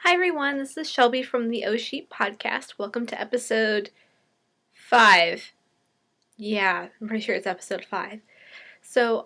Hi everyone, this is Shelby from the OhSheep podcast. Welcome to episode 5. Yeah, I'm pretty sure it's episode 5. So,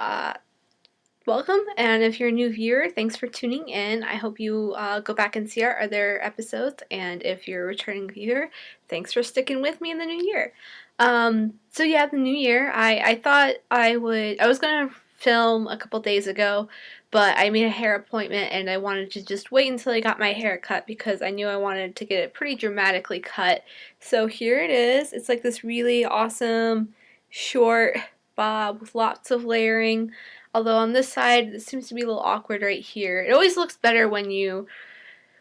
welcome, and if you're a new viewer, thanks for tuning in. I hope you go back and see our other episodes, and if you're a returning viewer, thanks for sticking with me in the new year. So yeah, the new year, I thought I was gonna film a couple days ago, but I made a hair appointment and I wanted to just wait until I got my hair cut because I knew I wanted to get it pretty dramatically cut. So here it is. It's like this really awesome short bob with lots of layering. Although on this side, it seems to be a little awkward right here. It always looks better when you're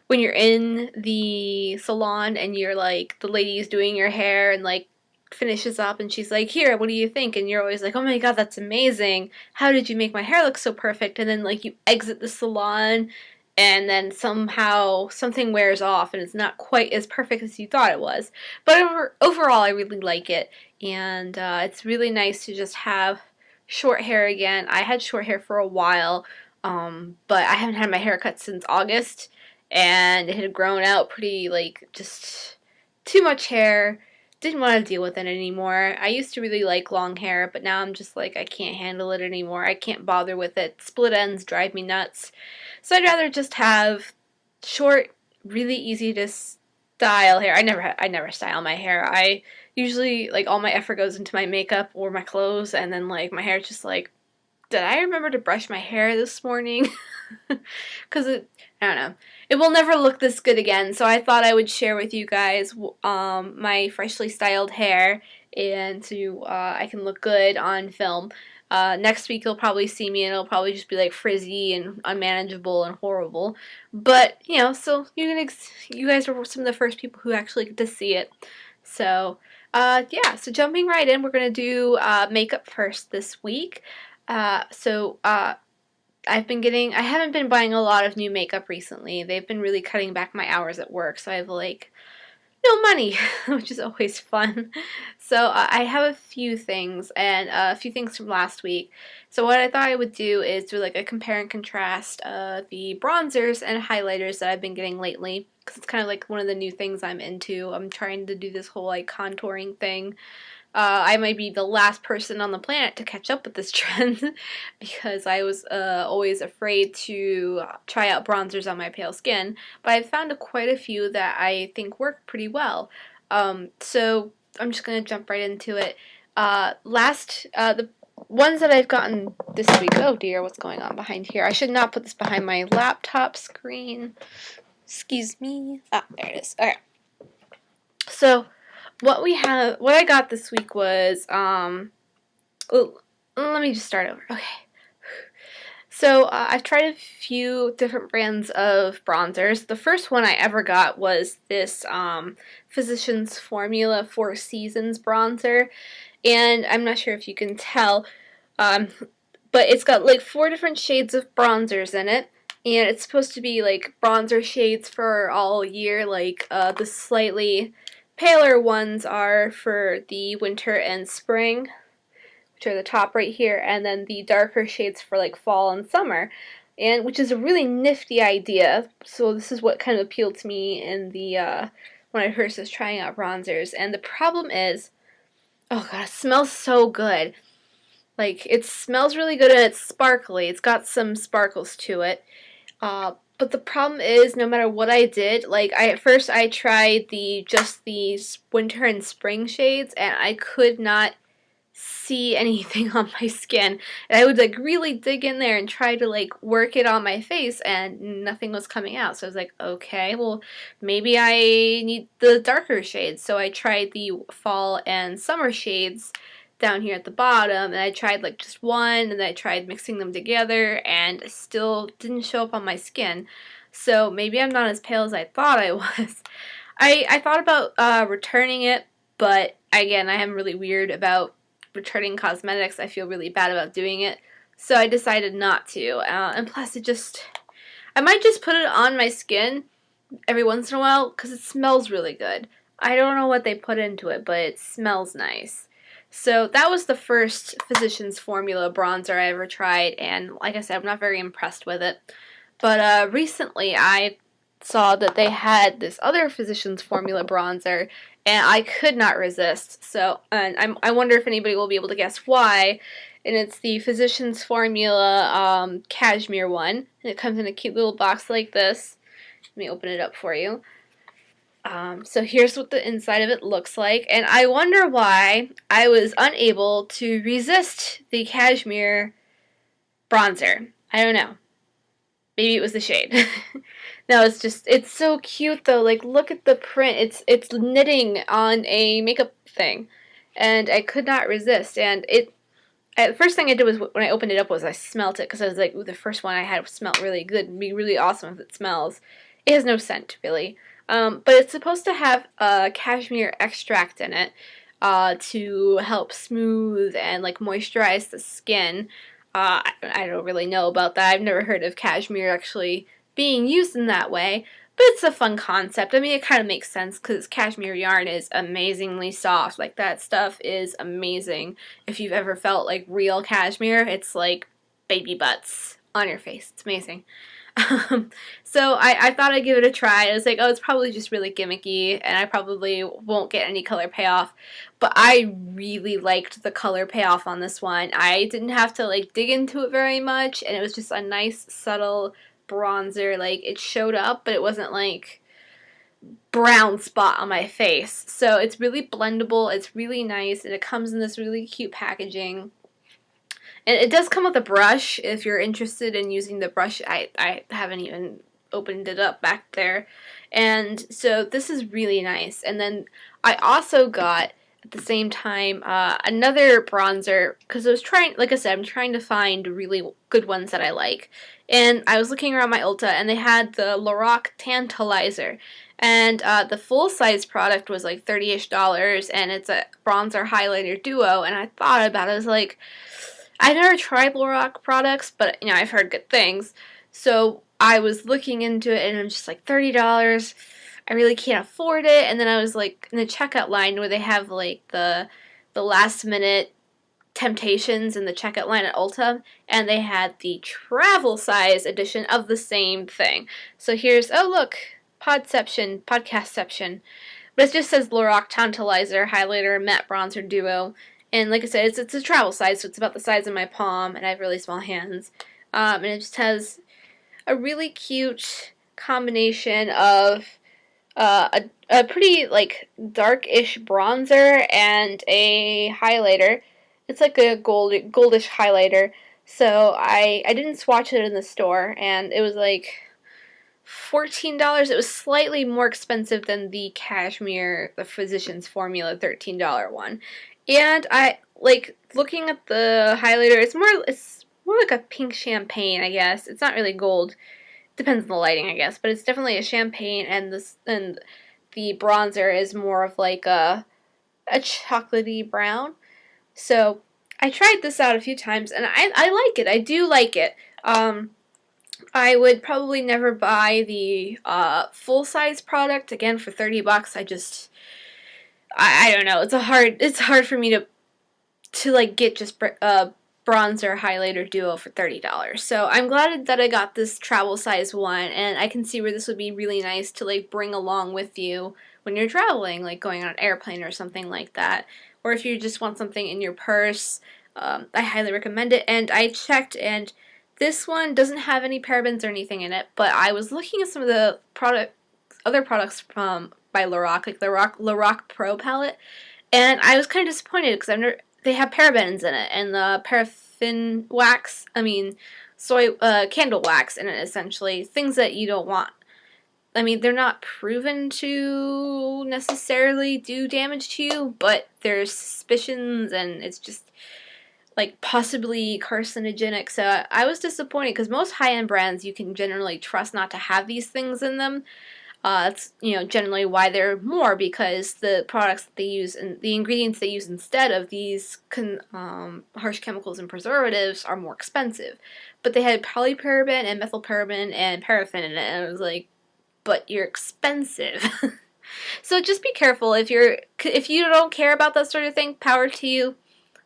in the salon and you're like the lady is doing your hair and like finishes up and she's like, "Here, what do you think?" And you're always like, "Oh my god, that's amazing. How did you make my hair look so perfect?" And then like you exit the salon and then somehow something wears off and it's not quite as perfect as you thought it was. But overall, I really like it, and it's really nice to just have short hair again. I had short hair for a while, but I haven't had my hair cut since August, and it had grown out pretty, like, just too much hair. Didn't want to deal with it anymore. I used to really like long hair, but now I'm just like, I can't handle it anymore. I can't bother with it. Split ends drive me nuts. So I'd rather just have short, really easy to style hair. I never style my hair. I usually, like, all my effort goes into my makeup or my clothes, and then, like, my hair's just like, did I remember to brush my hair this morning? Because I don't know. It will never look this good again, so I thought I would share with you guys my freshly styled hair, and so I can look good on film. Next week you'll probably see me and it'll probably just be like frizzy and unmanageable and horrible. But, you know, so you guys are some of the first people who actually get to see it. So, yeah, so jumping right in, we're going to do makeup first this week. I haven't been buying a lot of new makeup recently. They've been really cutting back my hours at work, so I have like no money, which is always fun. So I have a few things, and a few things from last week. So what I thought I would do is do like a compare and contrast of the bronzers and highlighters that I've been getting lately, because it's kind of like one of the new things I'm into. I'm trying to do this whole like contouring thing. I might be the last person on the planet to catch up with this trend because I was always afraid to try out bronzers on my pale skin, but I've found quite a few that I think work pretty well. So I'm just going to jump right into it. The ones that I've gotten this week, oh dear, what's going on behind here? I should not put this behind my laptop screen. Excuse me. Ah, there it is. Okay. So, what I got this week was, let me just start over. Okay. So, I've tried a few different brands of bronzers. The first one I ever got was this, Physicians Formula 4 Seasons bronzer. And I'm not sure if you can tell, but it's got like 4 different shades of bronzers in it. And it's supposed to be like bronzer shades for all year, like, the slightly paler ones are for the winter and spring, which are the top right here, and then the darker shades for like fall and summer, and which is a really nifty idea. So this is what kind of appealed to me in the when I first was trying out bronzers. And the problem is, oh god, it smells so good. Like, it smells really good and it's sparkly. It's got some sparkles to it. But the problem is, no matter what I did, like, at first I tried just the winter and spring shades, and I could not see anything on my skin. And I would, like, really dig in there and try to, like, work it on my face, and nothing was coming out. So I was like, okay, well, maybe I need the darker shades. So I tried the fall and summer shades down here at the bottom, and I tried like just one, and I tried mixing them together, and it still didn't show up on my skin. So maybe I'm not as pale as I thought I was. I thought about returning it, but again, I am really weird about returning cosmetics. I feel really bad about doing it, so I decided not to. And plus, I might just put it on my skin every once in a while because it smells really good. I don't know what they put into it, but it smells nice. So that was the first Physicians Formula bronzer I ever tried, and like I said, I'm not very impressed with it. But recently I saw that they had this other Physicians Formula bronzer, and I could not resist. So, and I wonder if anybody will be able to guess why. And it's the Physicians Formula cashmere one, and it comes in a cute little box like this. Let me open it up for you. So here's what the inside of it looks like, and I wonder why I was unable to resist the cashmere bronzer. I don't know. Maybe it was the shade. No, it's so cute though. Like, look at the print. It's knitting on a makeup thing, and I could not resist. And the first thing I did was when I opened it up was I smelt it because I was like, ooh, the first one I had smelled really good. It'd be really awesome if it smells. It has no scent really, but it's supposed to have cashmere extract in it to help smooth and like moisturize the skin. I don't really know about that. I've never heard of cashmere actually being used in that way, but it's a fun concept. I mean, it kind of makes sense because cashmere yarn is amazingly soft. Like, that stuff is amazing. If you've ever felt like real cashmere, it's like baby butts on your face. It's amazing. So I thought I'd give it a try. I was like, oh, it's probably just really gimmicky, and I probably won't get any color payoff. But I really liked the color payoff on this one. I didn't have to like dig into it very much, and it was just a nice, subtle bronzer. Like, it showed up, but it wasn't like brown spot on my face. So it's really blendable. It's really nice, and it comes in this really cute packaging. And it does come with a brush if you're interested in using the brush. I haven't even opened it up back there. And so this is really nice. And then I also got, at the same time, another bronzer, because I was trying, like I said, I'm trying to find really good ones that I like. And I was looking around my Ulta, and they had the Lorac Tantalizer. And the full-size product was like $30-ish, and it's a bronzer highlighter duo. And I thought about it, I was like, I never tried Lorac products, but, you know, I've heard good things. So I was looking into it, and I'm just like, $30, I really can't afford it. And then I was like in the checkout line where they have like the last minute temptations in the checkout line at Ulta, and they had the travel size edition of the same thing. So here's, oh look, podcastception. But it just says Lorac Tantalizer Highlighter Matte Bronzer Duo. And like I said, it's a travel size, so it's about the size of my palm, and I have really small hands. And it just has a really cute combination of a pretty like dark-ish bronzer and a highlighter. It's like a goldish highlighter. So I didn't swatch it in the store, and it was like $14. It was slightly more expensive than the cashmere, the Physicians Formula $13 one. And I like looking at the highlighter. It's more like a pink champagne, I guess. It's not really gold. Depends on the lighting, I guess, but it's definitely a champagne, and the bronzer is more of like a chocolatey brown. So I tried this out a few times, and I like it. I do like it. I would probably never buy the full-size product again for $30. I don't know. It's hard for me to like get just a bronzer highlighter duo for $30. So I'm glad that I got this travel size one, and I can see where this would be really nice to like bring along with you when you're traveling, like going on an airplane or something like that. Or if you just want something in your purse, I highly recommend it. And I checked, and this one doesn't have any parabens or anything in it, but I was looking at some of the other products from by Lorac, like the Lorac Pro palette, and I was kind of disappointed because they have parabens in it, and the paraffin wax, candle wax in it, essentially, things that you don't want. I mean, they're not proven to necessarily do damage to you, but there's suspicions, and it's just like possibly carcinogenic. So I was disappointed because most high-end brands you can generally trust not to have these things in them. That's, you know, generally why they're more, because the products that they use and the ingredients they use instead of these harsh chemicals and preservatives are more expensive. But they had polyparaben and methylparaben and paraffin in it, and I was like, but you're expensive. So just be careful. If you don't care about that sort of thing, power to you.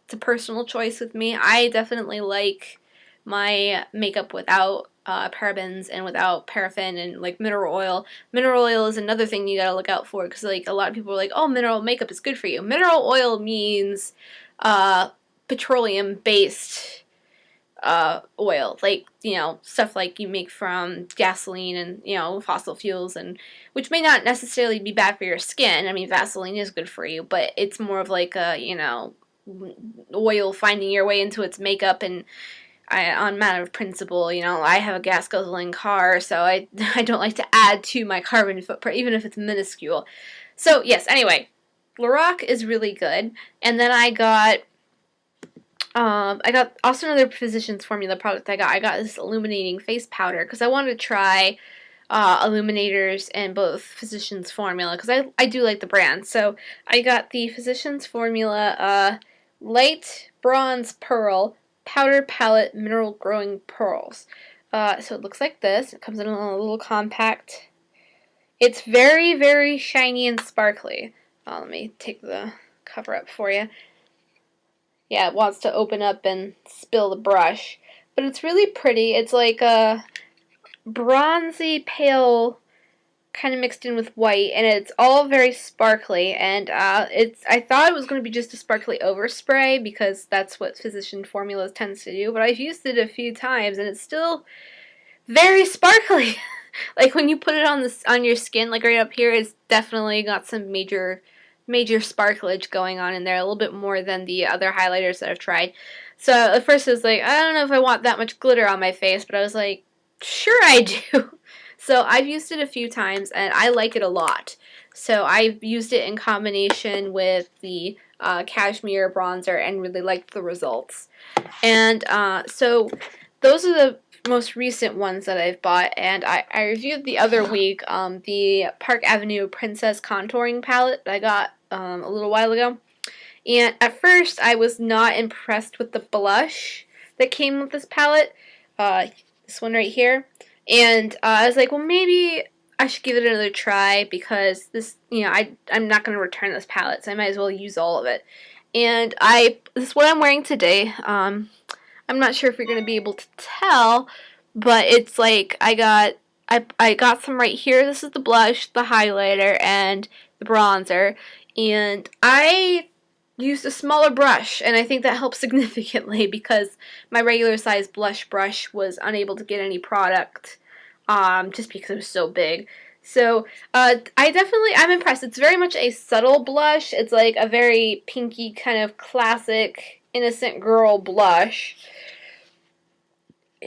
It's a personal choice with me. I definitely like my makeup without parabens and without paraffin and like mineral oil. Mineral oil is another thing you gotta look out for because like a lot of people are like, oh, mineral makeup is good for you. Mineral oil means petroleum based oil, like, you know, stuff like you make from gasoline and, you know, fossil fuels, and which may not necessarily be bad for your skin. I mean, Vaseline is good for you, but it's more of like a, you know, oil finding your way into its makeup. And on matter of principle, you know, I have a gas guzzling car, so I don't like to add to my carbon footprint, even if it's minuscule. So yes, anyway, Lorac is really good. And then I got also another Physicians Formula product I got this illuminating face powder because I wanted to try illuminators in both Physicians Formula because I do like the brand. So I got the Physicians Formula Light Bronze Pearl Powder Palette Mineral Growing Pearls. So it looks like this. It comes in a little compact. It's very, very shiny and sparkly. Let me take the cover up for you. Yeah, it wants to open up and spill the brush. But it's really pretty. It's like a bronzy pale kind of mixed in with white, and it's all very sparkly. And I thought it was going to be just a sparkly overspray because that's what Physician Formulas tends to do. But I've used it a few times, and it's still very sparkly. Like when you put it on your skin, like right up here, it's definitely got some major sparklage going on in there, a little bit more than the other highlighters that I've tried. So at first I was like, I don't know if I want that much glitter on my face, but I was like, sure I do. So I've used it a few times and I like it a lot. So I've used it in combination with the cashmere bronzer and really liked the results. And so those are the most recent ones that I've bought, and I reviewed the other week the Park Avenue Princess Contouring Palette that I got a little while ago. And at first I was not impressed with the blush that came with this palette, this one right here. And I was like, well, maybe I should give it another try because this, you know, I'm not going to return this palette, so I might as well use all of it. And this is what I'm wearing today. I'm not sure if you're going to be able to tell, but it's like I got some right here. This is the blush, the highlighter, and the bronzer. And I used a smaller brush, and I think that helped significantly because my regular size blush brush was unable to get any product just because it was so big. So I'm impressed. It's very much a subtle blush. It's like a very pinky kind of classic innocent girl blush.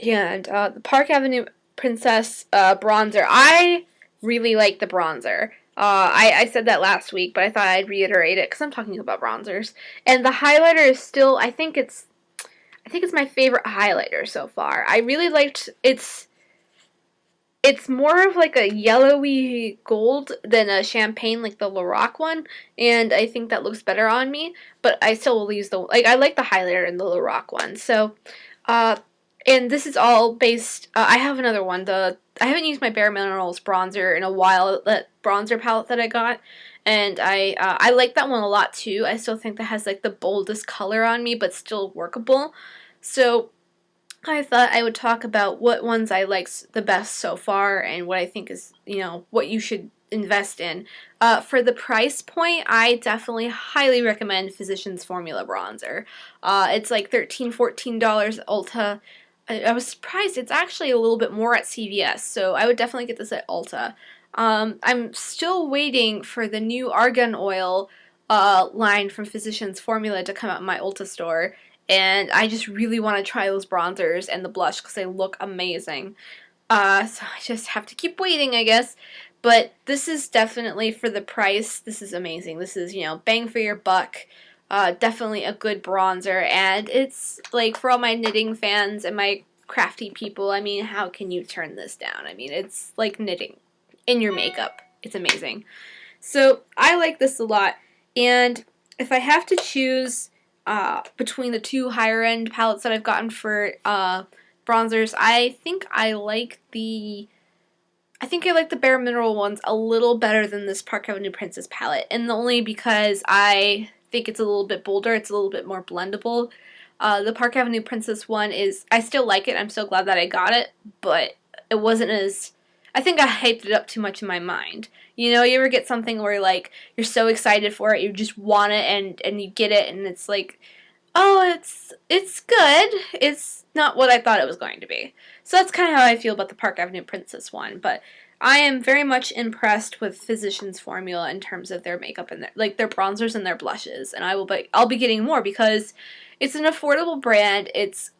And the Park Avenue Princess bronzer. I really like the bronzer. I said that last week, but I thought I'd reiterate it because I'm talking about bronzers. And the highlighter is still, I think it's my favorite highlighter so far. I really liked it's more of like a yellowy gold than a champagne like the Lorac one, and I think that looks better on me, but I still will use I like the highlighter in the Lorac one. So, and this is all based, I have another one, I haven't used my Bare Minerals bronzer in a while, that bronzer palette that I got, and I like that one a lot too. I still think that has like the boldest color on me, but still workable. So I thought I would talk about what ones I like the best so far and what I think is, you know, what you should invest in. For the price point, I definitely highly recommend Physicians Formula Bronzer. It's like $13, $14 at Ulta. I was surprised it's actually a little bit more at CVS, so I would definitely get this at Ulta. I'm still waiting for the new Argan Oil line from Physicians Formula to come out in my Ulta store. And I just really want to try those bronzers and the blush because they look amazing. So I just have to keep waiting, I guess. But this is definitely, for the price, this is amazing. This is, you know, bang for your buck. Definitely a good bronzer. And it's, like, for all my knitting fans and my crafty people, I mean, how can you turn this down? I mean, it's like knitting in your makeup. It's amazing. So I like this a lot. And if I have to choose between the two higher end palettes that I've gotten for bronzers, I think I like the Bare Mineral ones a little better than this Park Avenue Princess palette, and only because I think it's a little bit bolder, it's a little bit more blendable. The Park Avenue Princess one I still like it. I'm still glad that I got it, but it wasn't as, I think I hyped it up too much in my mind. You know, you ever get something where, like, you're so excited for it, you just want it, and you get it, and it's like, oh, it's good. It's not what I thought it was going to be. So that's kind of how I feel about the Park Avenue Princess one, but I am very much impressed with Physicians Formula in terms of their makeup and their bronzers and their blushes, and I'll be getting more because it's an affordable brand. It's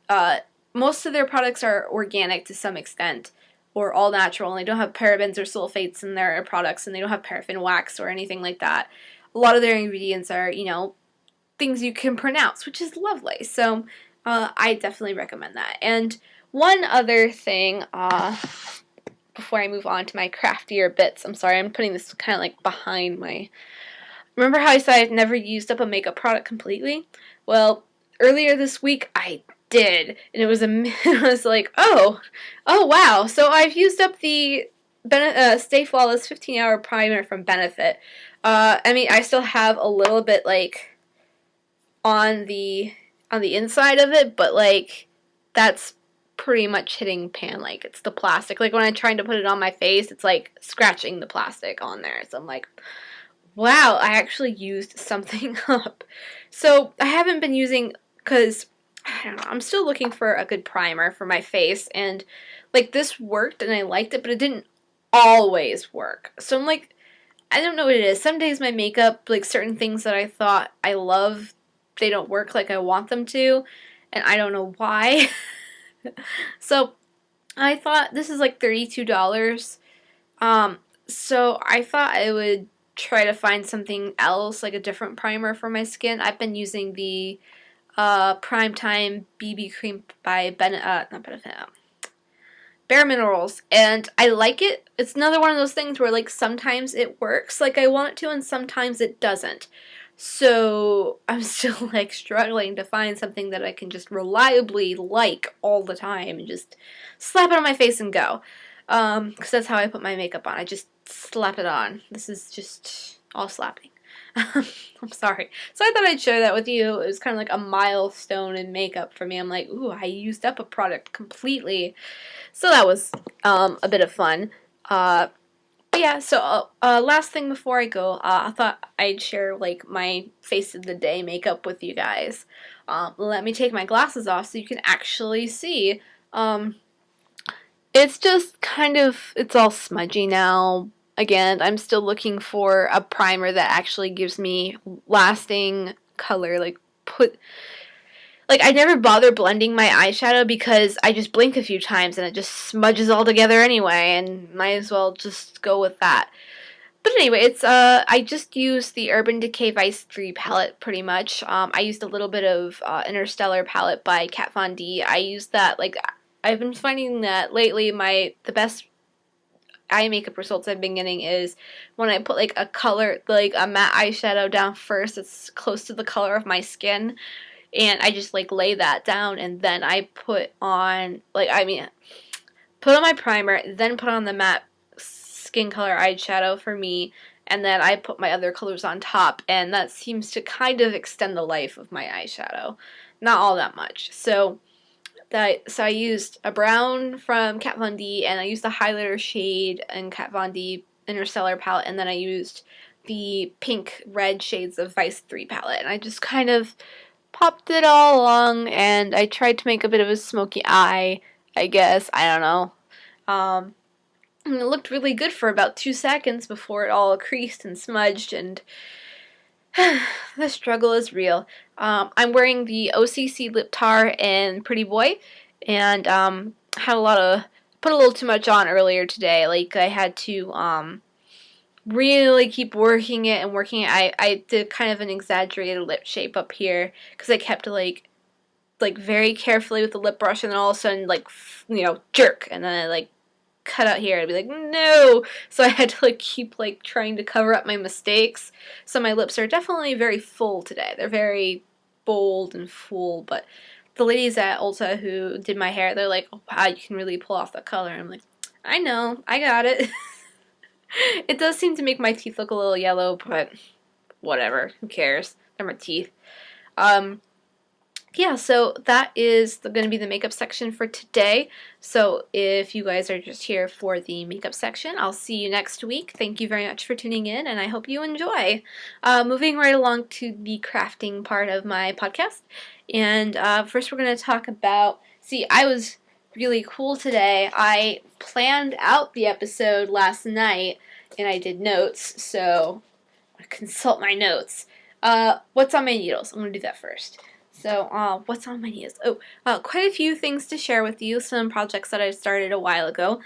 most of their products are organic to some extent, or all natural, and they don't have parabens or sulfates in their products, and they don't have paraffin wax or anything like that. A lot of their ingredients are, you know, things you can pronounce, which is lovely. So I definitely recommend that. And one other thing, before I move on to my craftier bits, I'm sorry, I'm putting this kind of like behind my... Remember how I said I've never used up a makeup product completely? Well, earlier this week I did, and it was it was like, oh wow. So I've used up the Stay Flawless 15-hour primer from Benefit. I mean, I still have a little bit like on the inside of it, but like that's pretty much hitting pan. Like, it's the plastic. Like, when I'm trying to put it on my face, it's like scratching the plastic on there. So I'm like, wow, I actually used something up. So I haven't been using, because I don't know, I'm still looking for a good primer for my face, and like this worked and I liked it, but it didn't always work. So I'm like, I don't know what it is. Some days my makeup, like certain things that I thought I love, they don't work like I want them to, and I don't know why. So I thought, this is like $32. So I thought I would try to find something else, like a different primer for my skin. I've been using the Primetime BB Cream by not Benefit, Bare Minerals, and I like it. It's another one of those things where, like, sometimes it works like I want it to, and sometimes it doesn't. So I'm still like struggling to find something that I can just reliably like all the time and just slap it on my face and go. Because that's how I put my makeup on. I just slap it on. This is just all slapping. I'm sorry. So I thought I'd share that with you. It was kind of like a milestone in makeup for me. I'm like, ooh, I used up a product completely. So that was a bit of fun. Yeah, so last thing before I go, I thought I'd share like my face of the day makeup with you guys. Let me take my glasses off so you can actually see. It's just kind of, it's all smudgy now. Again, I'm still looking for a primer that actually gives me lasting color. Like, I never bother blending my eyeshadow because I just blink a few times and it just smudges all together anyway, and might as well just go with that. But anyway, it's I just used the Urban Decay Vice 3 palette pretty much. I used a little bit of Interstellar palette by Kat Von D. I used that, like, I've been finding that lately the best eye makeup results I've been getting is when I put like a color, like a matte eyeshadow down first, it's close to the color of my skin, and I just like lay that down, and then I put on, like, put on my primer, then put on the matte skin color eyeshadow for me, and then I put my other colors on top, and that seems to kind of extend the life of my eyeshadow. Not all that much. So I used a brown from Kat Von D, and I used the highlighter shade in Kat Von D Interstellar palette, and then I used the pink red shades of Vice 3 palette, and I just kind of popped it all along, and I tried to make a bit of a smoky eye, I guess. I don't know. And it looked really good for about 2 seconds before it all creased and smudged, and the struggle is real. I'm wearing the OCC Lip Tar in Pretty Boy, and put a little too much on earlier today. Like, I had to really keep working it and working it. I did kind of an exaggerated lip shape up here because I kept like very carefully with the lip brush, and then all of a sudden, like, you know, jerk, and then I like cut out here. I'd be like, no. So I had to like keep like trying to cover up my mistakes. So my lips are definitely very full today. They're very bold and full, but the ladies at Ulta who did my hair, they're like, oh wow, you can really pull off the color. I'm like, I know, I got it. It does seem to make my teeth look a little yellow, but whatever, who cares? They're my teeth. yeah, so that is going to be the makeup section for today. So if you guys are just here for the makeup section, I'll see you next week. Thank you very much for tuning in, and I hope you enjoy. Moving right along to the crafting part of my podcast. And first we're going to talk about, I was really cool today. I planned out the episode last night, and I did notes, so I consult my notes. What's on my needles? I'm going to do that first. So, what's on my needles? Quite a few things to share with you, some projects that I started a while ago.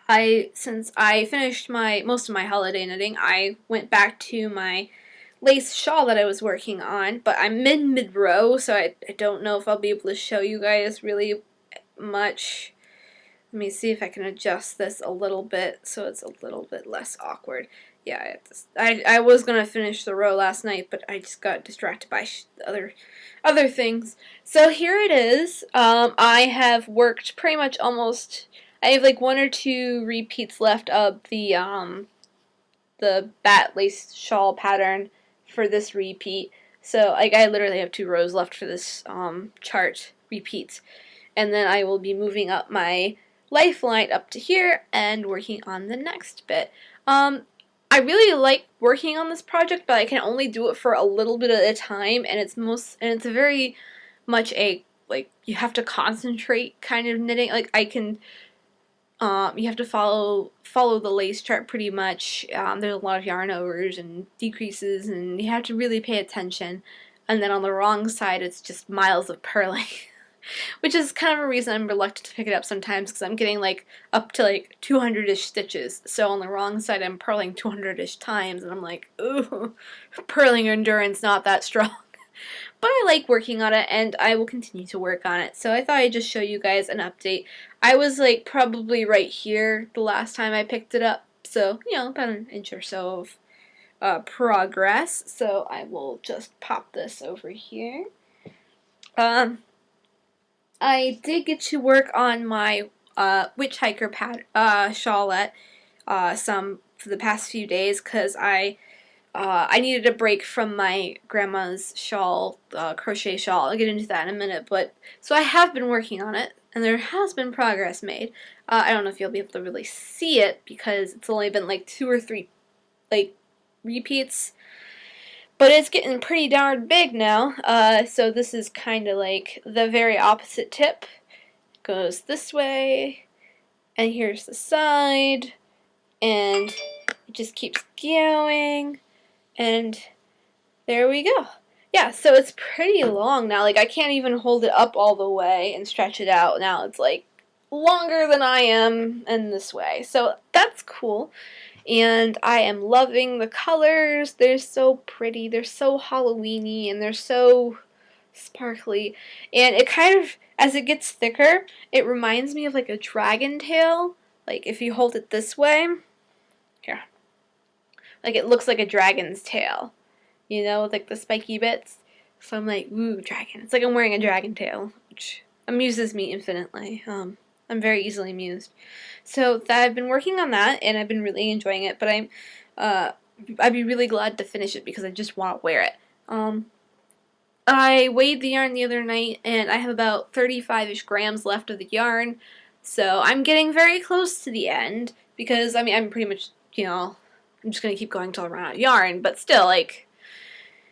Since I finished most of my holiday knitting, I went back to my lace shawl that I was working on, but I'm mid-row, so I don't know if I'll be able to show you guys really much. Let me see if I can adjust this a little bit so it's a little bit less awkward. Yeah, I was gonna finish the row last night, but I just got distracted by other things. So here it is. I have worked pretty much almost. I have like 1 or 2 repeats left of the bat lace shawl pattern for this repeat. So like I literally have 2 rows left for this chart repeats, and then I will be moving up my lifeline up to here and working on the next bit. I really like working on this project, but I can only do it for a little bit at a time, and it's very much a, like, you have to concentrate kind of knitting. Like, you have to follow the lace chart pretty much. There's a lot of yarn overs and decreases, and you have to really pay attention. And then on the wrong side, it's just miles of purling. Which is kind of a reason I'm reluctant to pick it up sometimes, because I'm getting like up to like 200-ish stitches. So on the wrong side, I'm purling 200-ish times, and I'm like, ooh, purling endurance not that strong. But I like working on it, and I will continue to work on it. So I thought I'd just show you guys an update. I was like probably right here the last time I picked it up. So, you know, about an inch or so of progress. So I will just pop this over here. I did get to work on my witch hiker shawlette some for the past few days, because I needed a break from my grandma's shawl, crochet shawl. I'll get into that in a minute, but so I have been working on it, and there has been progress made. I don't know if you'll be able to really see it because it's only been like 2 or 3 like repeats. But it's getting pretty darn big now, so this is kind of like the very opposite tip. Goes this way, and here's the side, and it just keeps going, and there we go. Yeah, so it's pretty long now. Like, I can't even hold it up all the way and stretch it out. Now it's like longer than I am in this way, so that's cool. And I am loving the colors. They're so pretty. They're so Halloween-y, and they're so sparkly. And it kind of, as it gets thicker, it reminds me of like a dragon tail. Like if you hold it this way, here, like it looks like a dragon's tail, you know, with like the spiky bits. So I'm like, ooh, dragon. It's like I'm wearing a dragon tail, which amuses me infinitely. I'm very easily amused. So I've been working on that, and I've been really enjoying it, but I'd be really glad to finish it because I just want to wear it. I weighed the yarn the other night, and I have about 35-ish grams left of the yarn, so I'm getting very close to the end, because, I mean, I'm pretty much, you know, I'm just going to keep going until I run out of yarn, but still, like,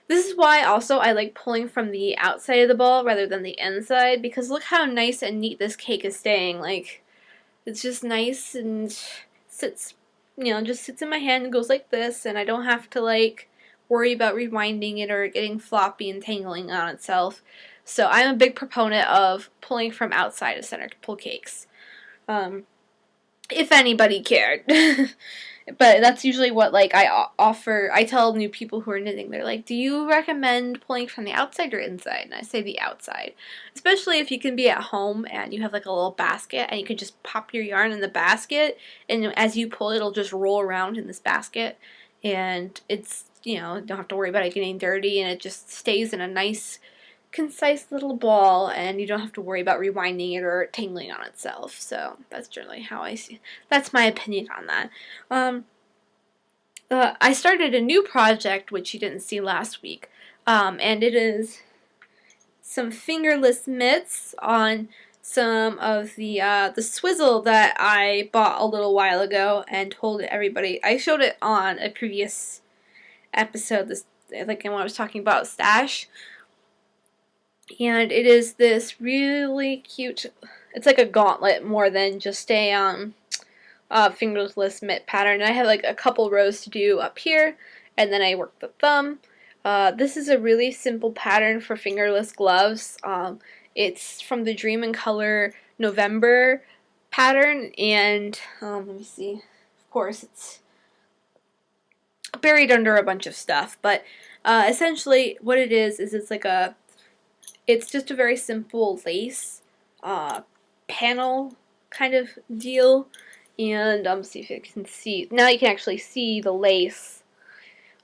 this is why also I like pulling from the outside of the ball rather than the inside, because look how nice and neat this cake is staying. Like, it's just nice and sits, you know, just sits in my hand and goes like this, and I don't have to like worry about rewinding it or getting floppy and tangling on itself. So I'm a big proponent of pulling from outside of center to pull cakes. If anybody cared. But that's usually what, like, I tell new people who are knitting, they're like, do you recommend pulling from the outside or inside? And I say the outside. Especially if you can be at home and you have, like, a little basket and you can just pop your yarn in the basket, and as you pull, it'll just roll around in this basket. And it's, you know, don't have to worry about it getting dirty, and it just stays in a nice, concise little ball, and you don't have to worry about rewinding it or tangling on itself. So that's generally how I see. That's my opinion on that. I started a new project which you didn't see last week, and it is some fingerless mitts on some of the swizzle that I bought a little while ago and told everybody. I showed it on a previous episode, like when I was talking about stash. And it is this really cute, it's like a gauntlet more than just a fingerless mitt pattern. And I have like a couple rows to do up here, and then I work the thumb. This is a really simple pattern for fingerless gloves. It's from the Dream in Color November pattern, and let me see, of course it's buried under a bunch of stuff, but essentially what it is it's like it's just a very simple lace panel kind of deal, and see if you can see, now you can actually see the lace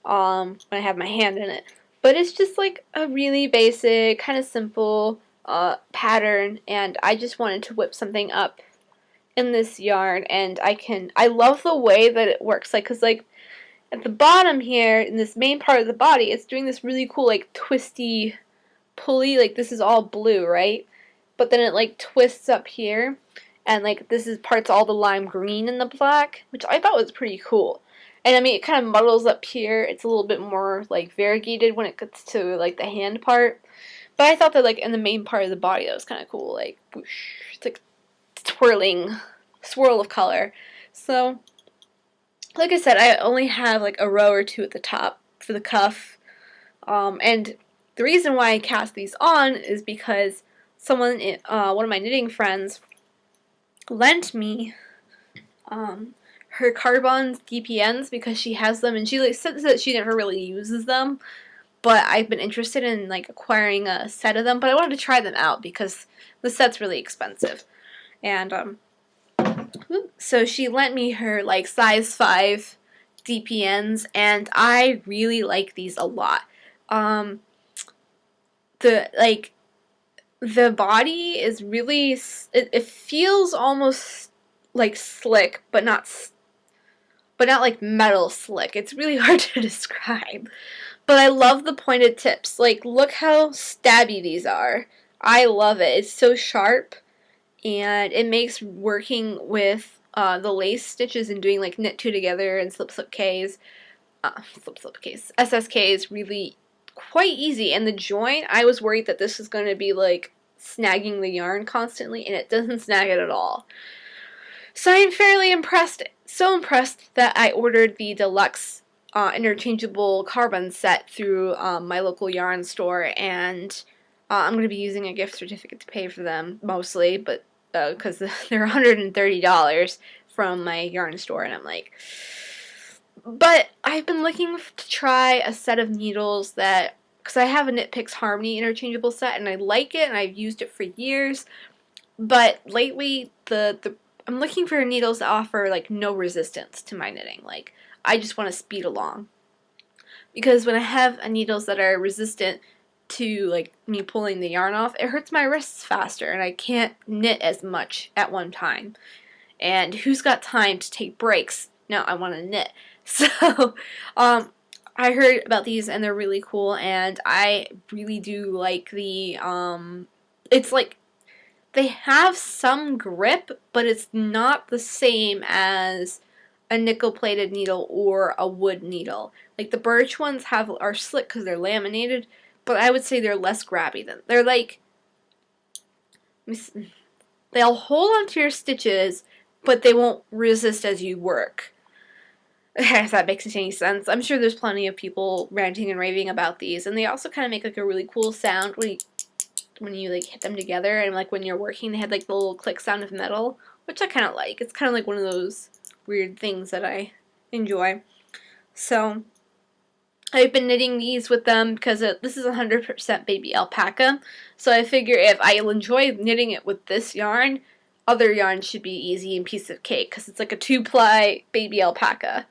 when I have my hand in it, but it's just like a really basic, kind of simple pattern, and I just wanted to whip something up in this yarn, and I love the way that it works, like, cause like at the bottom here, in this main part of the body, it's doing this really cool, like, twisty, pulley, like, this is all blue, right? But then it, like, twists up here, and, like, this is parts all the lime green and the black, which I thought was pretty cool. And, I mean, it kind of muddles up here. It's a little bit more, like, variegated when it gets to, like, the hand part. But I thought that, like, in the main part of the body, that was kind of cool. Like, whoosh, it's like twirling swirl of color. So, like I said, I only have, like, a row or two at the top for the cuff. And the reason why I cast these on is because someone, one of my knitting friends, lent me her Carbon DPNs because she has them, and she like says that she never really uses them, but I've been interested in like acquiring a set of them, but I wanted to try them out because the set's really expensive. And so she lent me her like size 5 DPNs, and I really like these a lot. The body is really, it feels almost like slick, but not like metal slick. It's really hard to describe. But I love the pointed tips. Like, look how stabby these are. I love it. It's so sharp, and it makes working with the lace stitches and doing like knit two together and slip Ks, SSKs really quite easy. And the join, I was worried that this was going to be like snagging the yarn constantly, and it doesn't snag it at all. So I'm fairly impressed. So impressed that I ordered the deluxe interchangeable carbon set through my local yarn store, and I'm going to be using a gift certificate to pay for them mostly, but because they're $130 from my yarn store, and I'm like, but I've been looking to try a set of needles that, because I have a Knit Picks Harmony interchangeable set, and I like it, and I've used it for years, but lately I'm looking for needles that offer like no resistance to my knitting. Like, I just want to speed along, because when I have needles that are resistant to like me pulling the yarn off, it hurts my wrists faster, and I can't knit as much at one time. And who's got time to take breaks? No, I want to knit. So, I heard about these, and they're really cool, and I really do like the, it's like, they have some grip, but it's not the same as a nickel-plated needle or a wood needle. Like, the birch ones are slick because they're laminated, but I would say they're less grabby than, they're like, they'll hold onto your stitches, but they won't resist as you work. If that makes any sense. I'm sure there's plenty of people ranting and raving about these, and they also kind of make like a really cool sound when you like hit them together, and like when you're working, they had like the little click sound of metal, which I kind of like. It's kind of like one of those weird things that I enjoy. So I've been knitting these with them because this is 100% baby alpaca, so I figure if I'll enjoy knitting it with this yarn, other yarn should be easy and piece of cake, because it's like a 2-ply baby alpaca.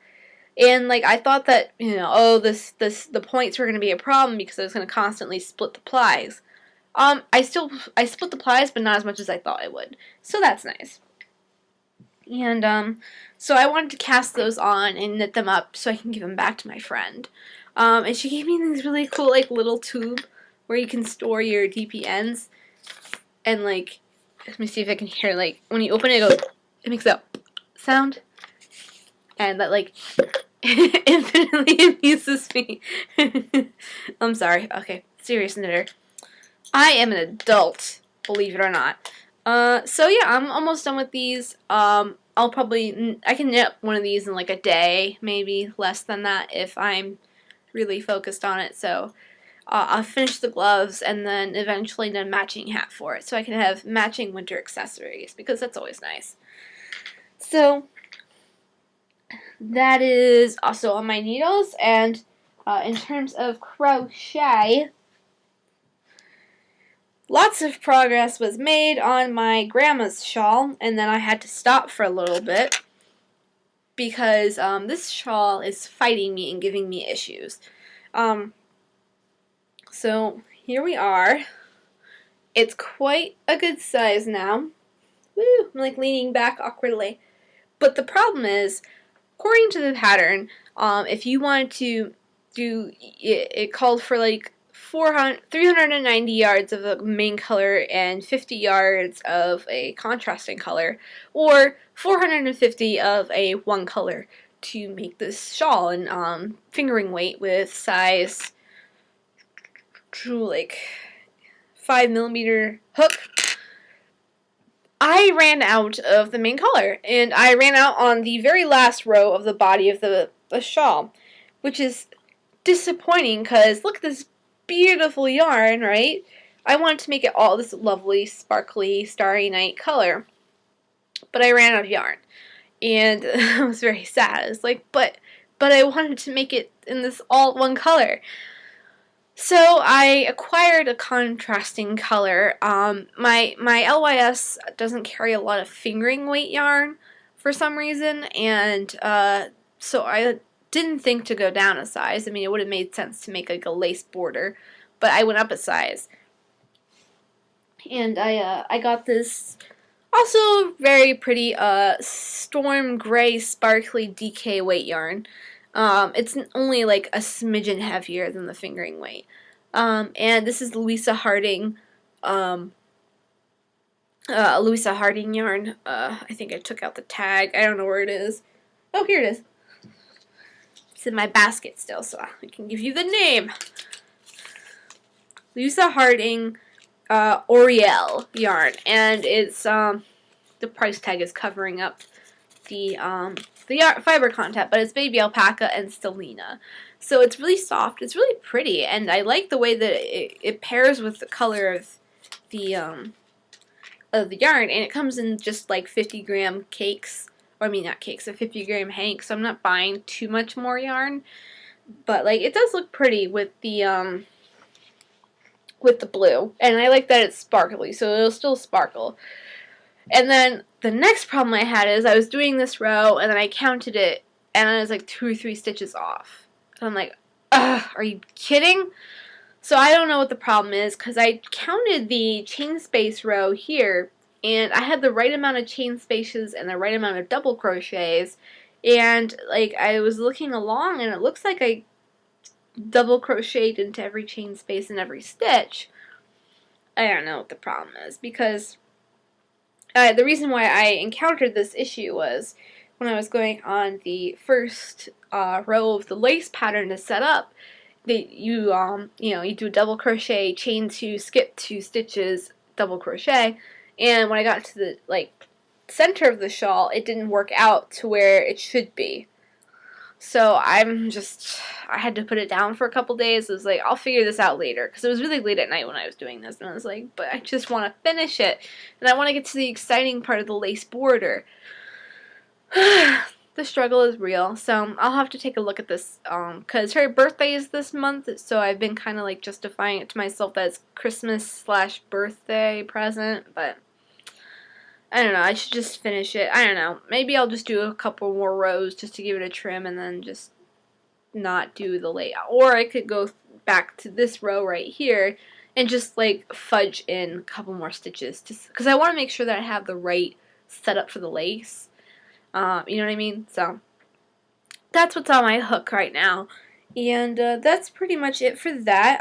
And like, I thought that, you know, oh, the points were going to be a problem because I was going to constantly split the plies. I split the plies, but not as much as I thought I would. So that's nice. And so I wanted to cast those on and knit them up so I can give them back to my friend. And she gave me these really cool like little tube where you can store your DPNs, and like, let me see if I can hear, like, when you open it, it makes that sound, and that like infinitely amuses me. I'm sorry. Okay, serious knitter. I am an adult, believe it or not. So yeah, I'm almost done with these. I can knit one of these in like a day, maybe less than that if I'm really focused on it. So I'll finish the gloves and then eventually knit a matching hat for it, so I can have matching winter accessories, because that's always nice. So that is also on my needles, and in terms of crochet, lots of progress was made on my grandma's shawl, and then I had to stop for a little bit because this shawl is fighting me and giving me issues. So here we are. It's quite a good size now. Woo! I'm like leaning back awkwardly. But the problem is, according to the pattern, if you wanted to do it called for like 390 yards of a main color and 50 yards of a contrasting color, or 450 of a one color to make this shawl, and fingering weight with size like 5mm hook. I ran out of the main color, and I ran out on the very last row of the body of the shawl, which is disappointing because look at this beautiful yarn, right? I wanted to make it all this lovely, sparkly, starry night color, but I ran out of yarn, and I was very sad. It's like, but I wanted to make it in this all one color. So I acquired a contrasting color. My LYS doesn't carry a lot of fingering weight yarn for some reason, and so I didn't think to go down a size. I mean, it would have made sense to make like a lace border, but I went up a size. And I got this also very pretty storm gray sparkly DK weight yarn. It's only like a smidgen heavier than the fingering weight. And this is Louisa Harding yarn. I think I took out the tag. I don't know where it is. Oh, here it is. It's in my basket still, so I can give you the name. Louisa Harding Oriel yarn, and it's the price tag is covering up the fiber content, but it's baby alpaca and stellina. So it's really soft, it's really pretty, and I like the way that it pairs with the color of the yarn, and it comes in just like 50-gram cakes, or I mean not cakes, a 50-gram hank, so I'm not buying too much more yarn, but like it does look pretty with the blue, and I like that it's sparkly, so it'll still sparkle. And then the next problem I had is I was doing this row, and then I counted it, and I was like 2 or 3 stitches off. And I'm like, ugh, are you kidding? So I don't know what the problem is, because I counted the chain space row here, and I had the right amount of chain spaces and the right amount of double crochets, and like I was looking along, and it looks like I double crocheted into every chain space and every stitch. I don't know what the problem is, because the reason why I encountered this issue was when I was going on the first row of the lace pattern to set up. You do a double crochet, chain 2, skip 2 stitches, double crochet, and when I got to the center of the shawl, it didn't work out to where it should be. So I had to put it down for a couple days. I was like, I'll figure this out later, because it was really late at night when I was doing this, and I was like, but I just want to finish it, and I want to get to the exciting part of the lace border. The struggle is real, so I'll have to take a look at this, because her birthday is this month, so I've been kind of like justifying it to myself that it's Christmas/birthday present, but I don't know, I should just finish it. I don't know, maybe I'll just do a couple more rows just to give it a trim and then just not do the layout. Or I could go back to this row right here and just like fudge in a couple more stitches, because I want to make sure that I have the right setup for the lace. You know what I mean? So that's what's on my hook right now. And that's pretty much it for that.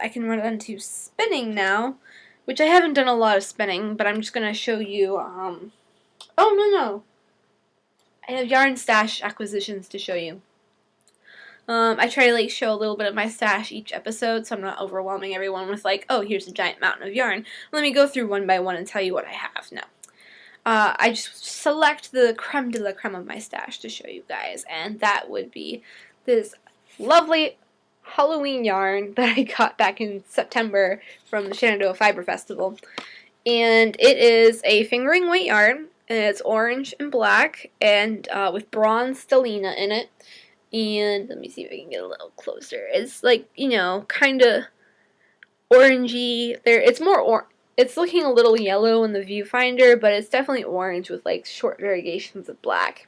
I can run on to spinning now, which I haven't done a lot of spinning, but I'm just going to show you, oh, no. I have yarn stash acquisitions to show you. I try to show a little bit of my stash each episode, so I'm not overwhelming everyone with oh, here's a giant mountain of yarn. Let me go through one by one and tell you what I have now. I just select the creme de la creme of my stash to show you guys, and that would be this lovely Halloween yarn that I got back in September from the Shenandoah Fiber Festival. And it is a fingering weight yarn, and it's orange and black, and with bronze stellina in it. And let me see if I can get a little closer. It's kind of orangey. It's looking a little yellow in the viewfinder, but it's definitely orange with short variations of black.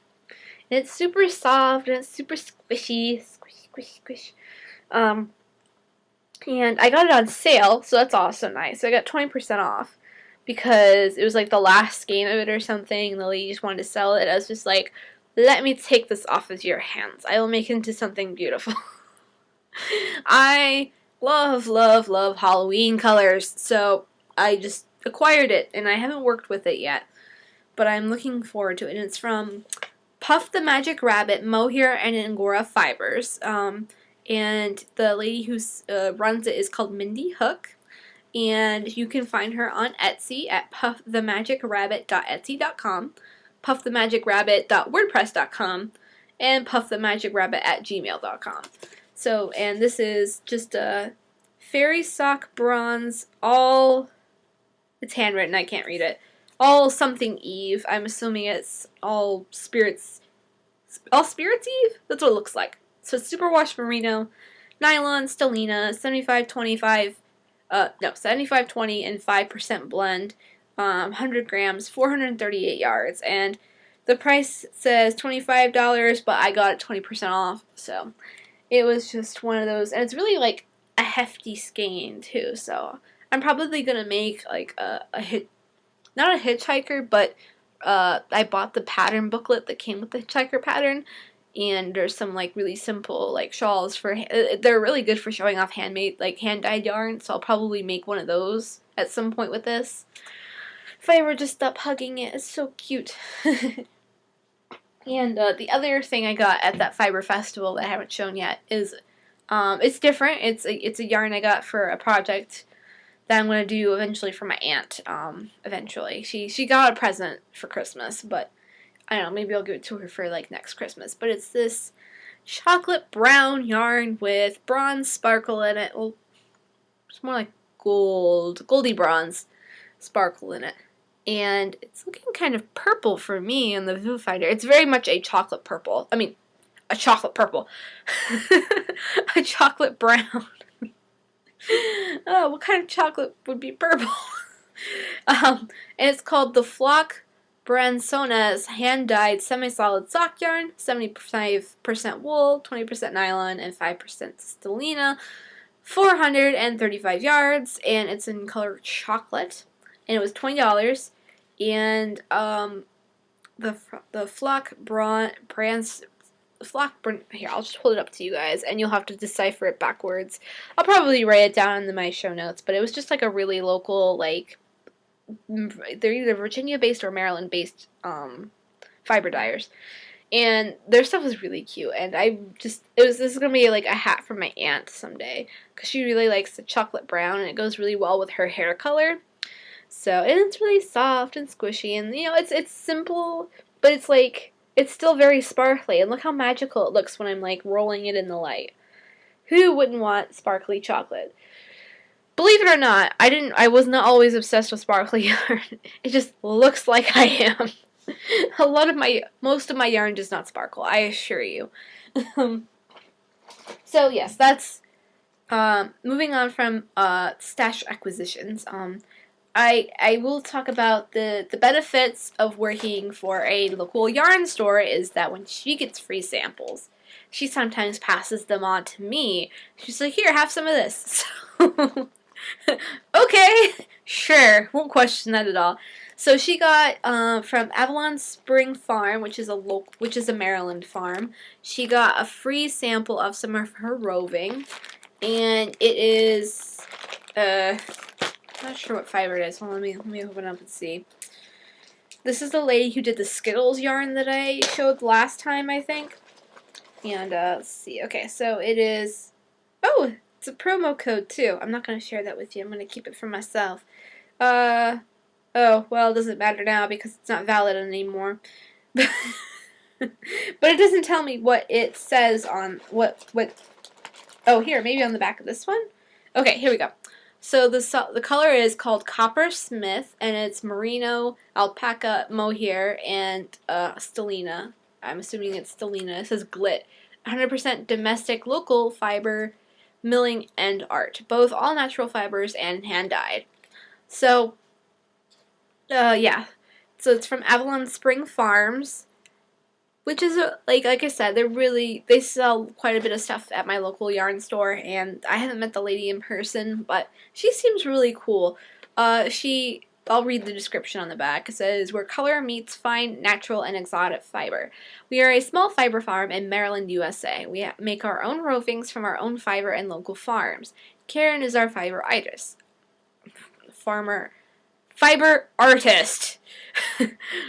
And it's super soft and it's super squishy. Squish, squish, squish. And I got it on sale, so that's also nice. So I got 20% off because it was the last skein of it or something, and the lady just wanted to sell it. I was just like, let me take this off of your hands. I will make it into something beautiful. I love, love, love Halloween colors, so I just acquired it, and I haven't worked with it yet, but I'm looking forward to it. And it's from Puff the Magic Rabbit, Mohair and Angora Fibers, and the lady who runs it is called Mindy Hook, and you can find her on Etsy at puffthemagicrabbit.etsy.com, puffthemagicrabbit.wordpress.com, and puffthemagicrabbit@gmail.com. So, and this is just a fairy sock bronze, it's handwritten, I can't read it, all something Eve. I'm assuming it's all spirits Eve? That's what it looks like. So it's superwash merino, nylon, stellina, 75-20 and 5% blend, 100 grams, 438 yards, and the price says $25, but I got it 20% off, so it was just one of those, and it's really a hefty skein too, so I'm probably gonna make not a hitchhiker, but I bought the pattern booklet that came with the hitchhiker pattern, and there's some really simple shawls they're really good for showing off handmade hand-dyed yarn, so I'll probably make one of those at some point with this. If I ever just stop hugging it, it's so cute. And the other thing I got at that fiber festival that I haven't shown yet is it's different. It's a yarn I got for a project that I'm going to do eventually for my aunt. Eventually, she got a present for Christmas, but I don't know, maybe I'll give it to her for next Christmas. But it's this chocolate brown yarn with bronze sparkle in it. Well, it's more like goldy bronze sparkle in it. And it's looking kind of purple for me in the viewfinder. It's very much a chocolate purple. I mean, a chocolate purple. A chocolate brown. Oh, what kind of chocolate would be purple? And it's called the Flock Bransona's hand-dyed semi-solid sock yarn, 75% wool, 20% nylon, and 5% stellina, 435 yards, and it's in color chocolate, and it was $20, and the Flock here, I'll just hold it up to you guys, and you'll have to decipher it backwards. I'll probably write it down in my show notes, but it was just a really local, they're either Virginia-based or Maryland-based fiber dyers, and their stuff was really cute. And this is gonna be a hat for my aunt someday, because she really likes the chocolate brown, and it goes really well with her hair color. So, and it's really soft and squishy, and it's simple, but it's still very sparkly, and look how magical it looks when I'm rolling it in the light. Who wouldn't want sparkly chocolate? Believe it or not, I was not always obsessed with sparkly yarn. It just looks like I am. Most of my yarn does not sparkle, I assure you. So yes, that's moving on from stash acquisitions. I will talk about the benefits of working for a local yarn store is that when she gets free samples, she sometimes passes them on to me. She's like, here, have some of this. So Okay, sure, won't question that at all. So she got from Avalon Spring Farm, which is a Maryland farm. She got a free sample of some of her roving, and it is I'm not sure what fiber it is. Well, let me open it up and see. This is the lady who did the Skittles yarn that I showed last time, I think. And let's see. Okay, so it is. Oh, it's a promo code too. I'm not gonna share that with you. I'm gonna keep it for myself. Uh. Oh, well, it doesn't matter now because it's not valid anymore. But it doesn't tell me what it says on what. Oh, here, maybe on the back of this one. Okay, here we go. So the color is called Copper Smith, and it's merino, alpaca, mohair, and stellina. I'm assuming it's stellina. It says glit. 100% domestic, local fiber, milling, and art. Both all natural fibers and hand dyed. So, yeah. So it's from Avalon Spring Farms, which is like I said, they sell quite a bit of stuff at my local yarn store, and I haven't met the lady in person, but she seems really cool. I'll read the description on the back. It says, "Where color meets fine, natural, and exotic fiber. We are a small fiber farm in Maryland, USA. We make our own rovings from our own fiber and local farms. Karen is our fiber artist. Fiber artist.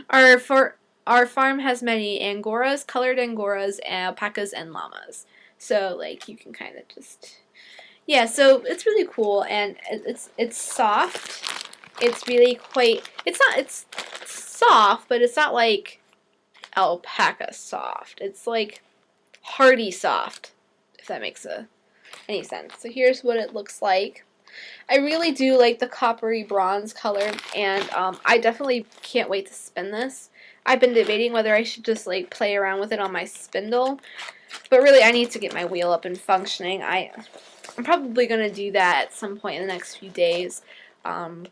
Our farm has many angoras, colored angoras, alpacas, and llamas." So, like, you can kind of just... Yeah, so it's really cool, and it's soft. It's really quite... It's soft, but it's not, like, alpaca soft. It's, like, hardy soft, if that makes any sense. So here's what it looks like. I really do like the coppery bronze color, and I definitely can't wait to spin this. I've been debating whether I should just like play around with it on my spindle, but really I need to get my wheel up and functioning. I'm probably gonna do that at some point in the next few days. I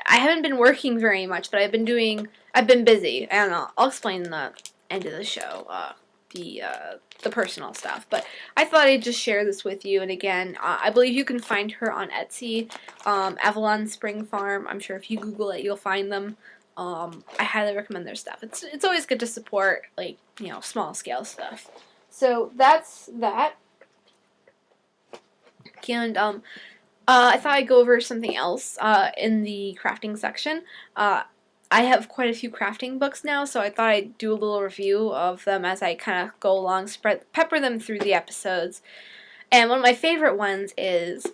haven't been working very much, but I've been busy. I don't know. I'll explain the end of the show. The personal stuff, but I thought I'd just share this with you. And again, I believe you can find her on Etsy, Avalon Spring Farm. I'm sure if you Google it, you'll find them. I highly recommend their stuff. It's always good to support, like, you know, small scale stuff. So that's that. And I thought I'd go over something else in the crafting section. I have quite a few crafting books now, so I thought I'd do a little review of them as I kind of go along, pepper them through the episodes. And one of my favorite ones is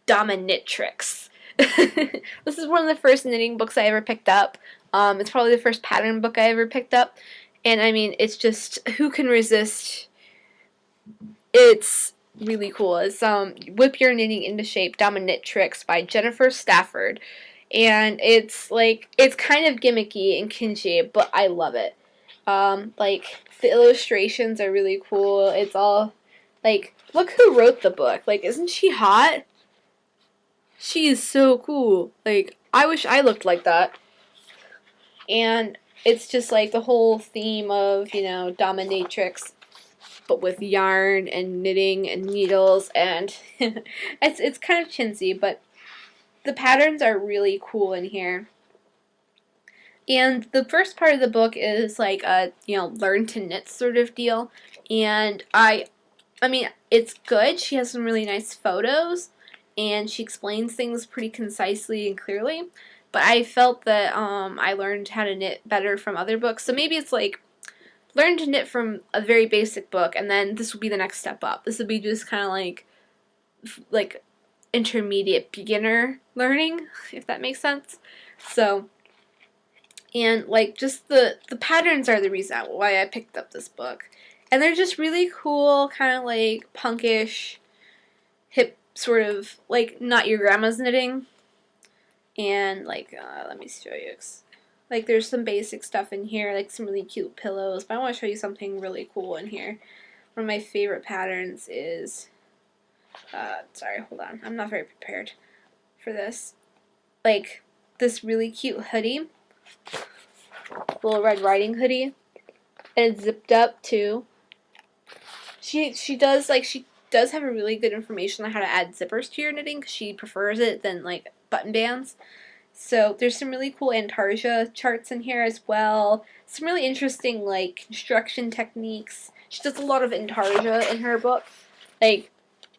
Domiknitrix. This is one of the first knitting books I ever picked up. It's probably the first pattern book I ever picked up. And I mean, it's just, who can resist? It's really cool. It's Whip Your Knitting into Shape, Domiknitrix by Jennifer Stafford. And it's like, it's kind of gimmicky and kinchy, but I love it. Like, the illustrations are really cool. It's all, like, look who wrote the book. Like, isn't she hot? She is so cool. Like, I wish I looked like that. And it's just like the whole theme of, you know, dominatrix, but with yarn and knitting and needles, and it's kind of chintzy, but the patterns are really cool in here. And the first part of the book is like a, you know, learn to knit sort of deal. And I mean, it's good. She has some really nice photos, and she explains things pretty concisely and clearly. But I felt that I learned how to knit better from other books. So maybe it's like, learn to knit from a very basic book, and then this will be the next step up. This would be just kind of like intermediate beginner learning, if that makes sense. So, and like just the patterns are the reason why I picked up this book. And they're just really cool, kind of like punkish, hip, sort of like not your grandma's knitting. And like, let me show you. Like, there's some basic stuff in here, like some really cute pillows. But I want to show you something really cool in here. One of my favorite patterns is, sorry, hold on. I'm not very prepared for this. Like, this really cute hoodie. Little Red Riding hoodie. And it's zipped up, too. She does, like, she does have a really good information on how to add zippers to your knitting, because she prefers it than, like, button bands. So there's some really cool Antarja charts in here as well. Some really interesting, like, construction techniques. She does a lot of Antarja in her book. Like,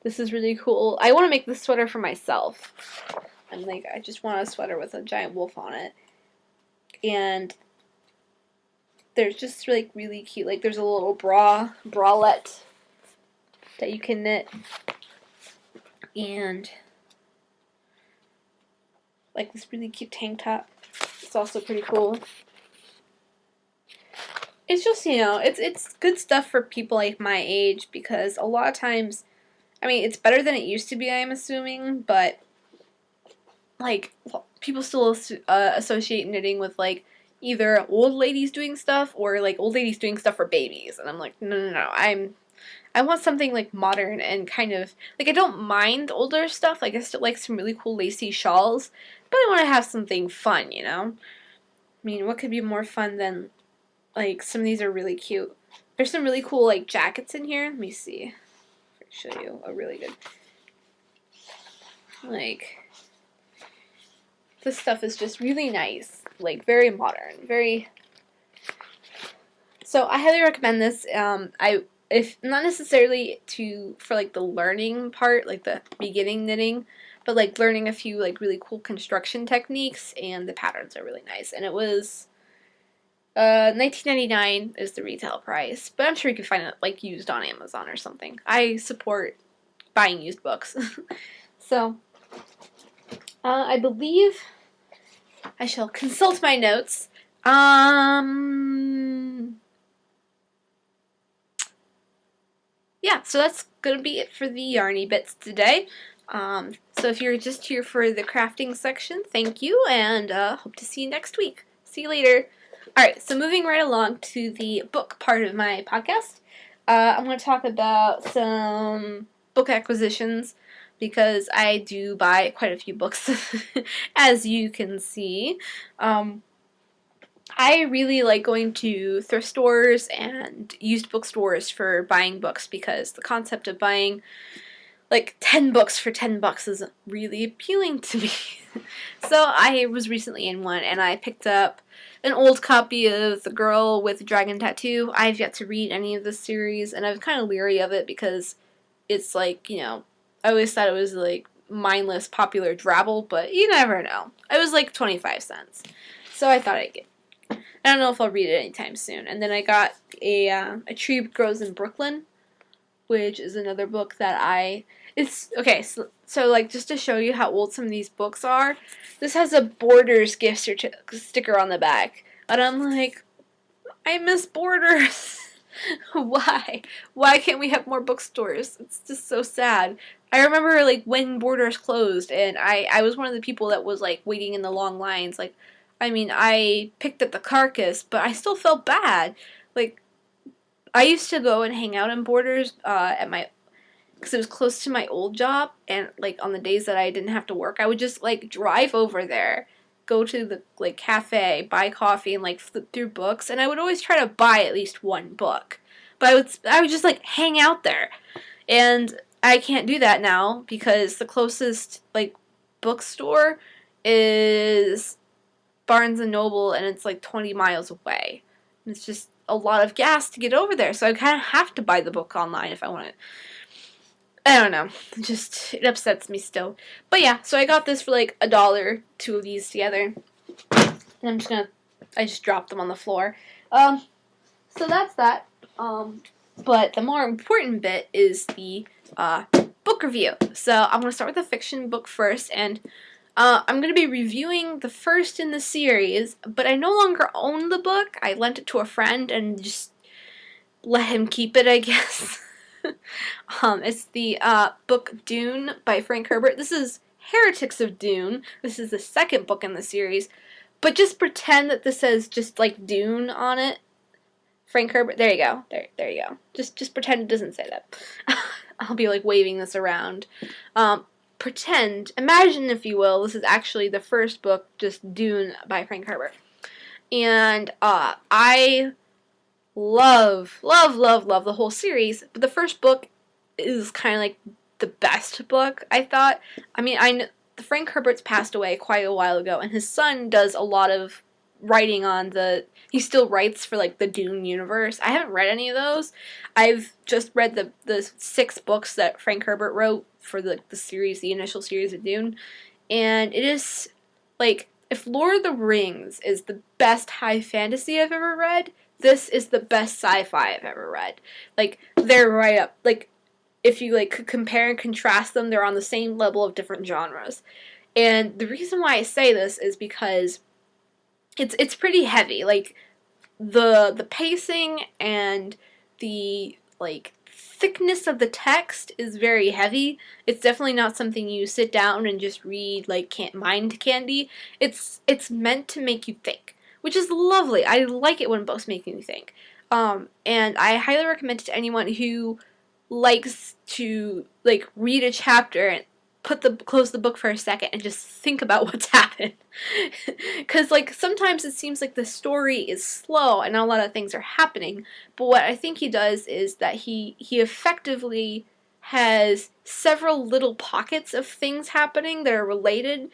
this is really cool. I want to make this sweater for myself. I'm like, I just want a sweater with a giant wolf on it. And there's just, like, really cute, like, there's a little bralette that you can knit. And like this really cute tank top. It's also pretty cool. It's just, you know, it's good stuff for people like my age, because a lot of times, I mean, it's better than it used to be, I'm assuming, but like people still associate knitting with like either old ladies doing stuff or like old ladies doing stuff for babies, and I'm like, no, I want something like modern and kind of like, I don't mind older stuff. Like I still like some really cool lacy shawls, but I want to have something fun, you know? I mean, what could be more fun than, like, some of these are really cute. There's some really cool, like, jackets in here. Let me see. I'll show you a really good, like, this stuff is just really nice. Like, very modern. Very, so I highly recommend this. If not necessarily for like the learning part, like the beginning knitting, but like learning a few like really cool construction techniques, and the patterns are really nice. And it was $19.99 is the retail price, but I'm sure you can find it like used on Amazon or something. I support buying used books. So I believe I shall consult my notes. Yeah, so that's going to be it for the yarny bits today. So if you're just here for the crafting section, thank you, and hope to see you next week. See you later. Alright, so moving right along to the book part of my podcast, I'm going to talk about some book acquisitions, because I do buy quite a few books, as you can see. I really like going to thrift stores and used bookstores for buying books, because the concept of buying like 10 books for $10 is really appealing to me. So I was recently in one, and I picked up an old copy of The Girl with the Dragon Tattoo. I've yet to read any of this series, and I'm kind of leery of it because it's like, you know, I always thought it was like mindless popular drabble, but you never know. It was like 25 cents. So I thought I'd get. I don't know if I'll read it anytime soon. And then I got A Tree Grows in Brooklyn, which is another book that it's, okay, so like, just to show you how old some of these books are, this has a Borders gift sticker on the back. And I'm like, I miss Borders. Why? Why can't we have more bookstores? It's just so sad. I remember, like, when Borders closed, and I was one of the people that was, like, waiting in the long lines, like, I mean, I picked up the Carcass, but I still felt bad. Like, I used to go and hang out in Borders because it was close to my old job, and, like, on the days that I didn't have to work, I would just, like, drive over there, go to the, like, cafe, buy coffee, and, like, flip through books, and I would always try to buy at least one book. But I would just, like, hang out there. And I can't do that now, because the closest, like, bookstore is Barnes & Noble, and it's like 20 miles away. It's just a lot of gas to get over there, so I kind of have to buy the book online if I want it. I don't know. It upsets me still. But yeah, so I got this for like $1, two of these together. And I just dropped them on the floor. So that's that. But the more important bit is the book review. So I'm going to start with a fiction book first, and I'm going to be reviewing the first in the series, but I no longer own the book. I lent it to a friend and just let him keep it, I guess. It's the book Dune by Frank Herbert. This is Heretics of Dune. This is the second book in the series, but just pretend that this says just like Dune on it. Frank Herbert. There you go. There you go. Just pretend it doesn't say that. I'll be like waving this around. Imagine, if you will, this is actually the first book, just Dune by Frank Herbert. And I love the whole series, but the first book is kind of like the best book, I thought. I mean, Frank Herbert's passed away quite a while ago, and his son does a lot of writing on he still writes for like the Dune universe. I haven't read any of those. I've just read the 6 books that Frank Herbert wrote for the series, the initial series of Dune, and it is like, if Lord of the Rings is the best high fantasy I've ever read, this is the best sci-fi I've ever read. Like, they're right up. Like, if you like could compare and contrast them, they're on the same level of different genres. And the reason why I say this is because it's pretty heavy. Like, the pacing and the like thickness of the text is very heavy. It's definitely not something you sit down and just read like mind candy. It's meant to make you think, which is lovely. I like it when books make me think. And I highly recommend it to anyone who likes to like read a chapter and close the book for a second and just think about what's happened. Because like sometimes it seems like the story is slow and not a lot of things are happening, but what I think he does is that he effectively has several little pockets of things happening that are related,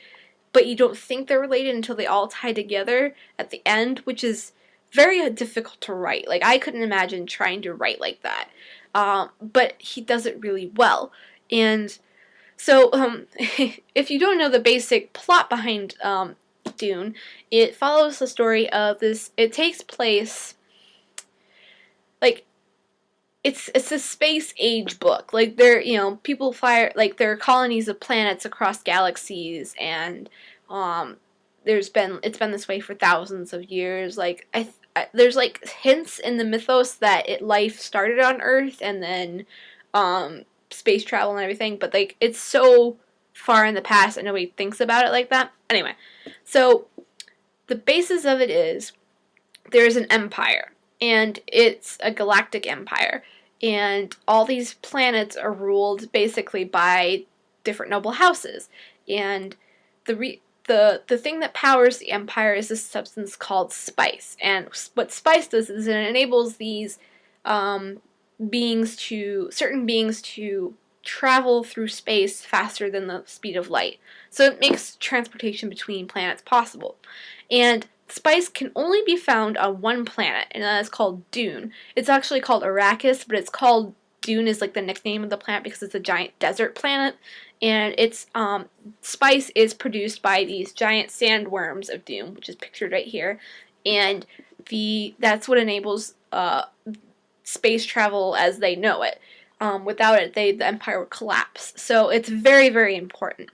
but you don't think they're related until they all tie together at the end, which is very difficult to write. Like, I couldn't imagine trying to write like that. But he does it really well. And so, if you don't know the basic plot behind Dune, it follows the story of this. It takes place, like, it's a space age book. Like, people fly, like, there are colonies of planets across galaxies, and it's been this way for thousands of years. Like, there's like hints in the mythos that life started on Earth and then space travel and everything, but like it's so far in the past and nobody thinks about it like that. Anyway, so the basis of it is there's an empire, and it's a galactic empire, and all these planets are ruled basically by different noble houses, and the thing that powers the empire is a substance called spice. And what spice does is it enables these certain beings to travel through space faster than the speed of light. So it makes transportation between planets possible. And spice can only be found on one planet, and that is called Dune. It's actually called Arrakis, but it's called Dune is like the nickname of the planet because it's a giant desert planet. And its spice is produced by these giant sandworms of Dune, which is pictured right here, and that's what enables space travel as they know it. Without it, the empire would collapse. So it's very, very important.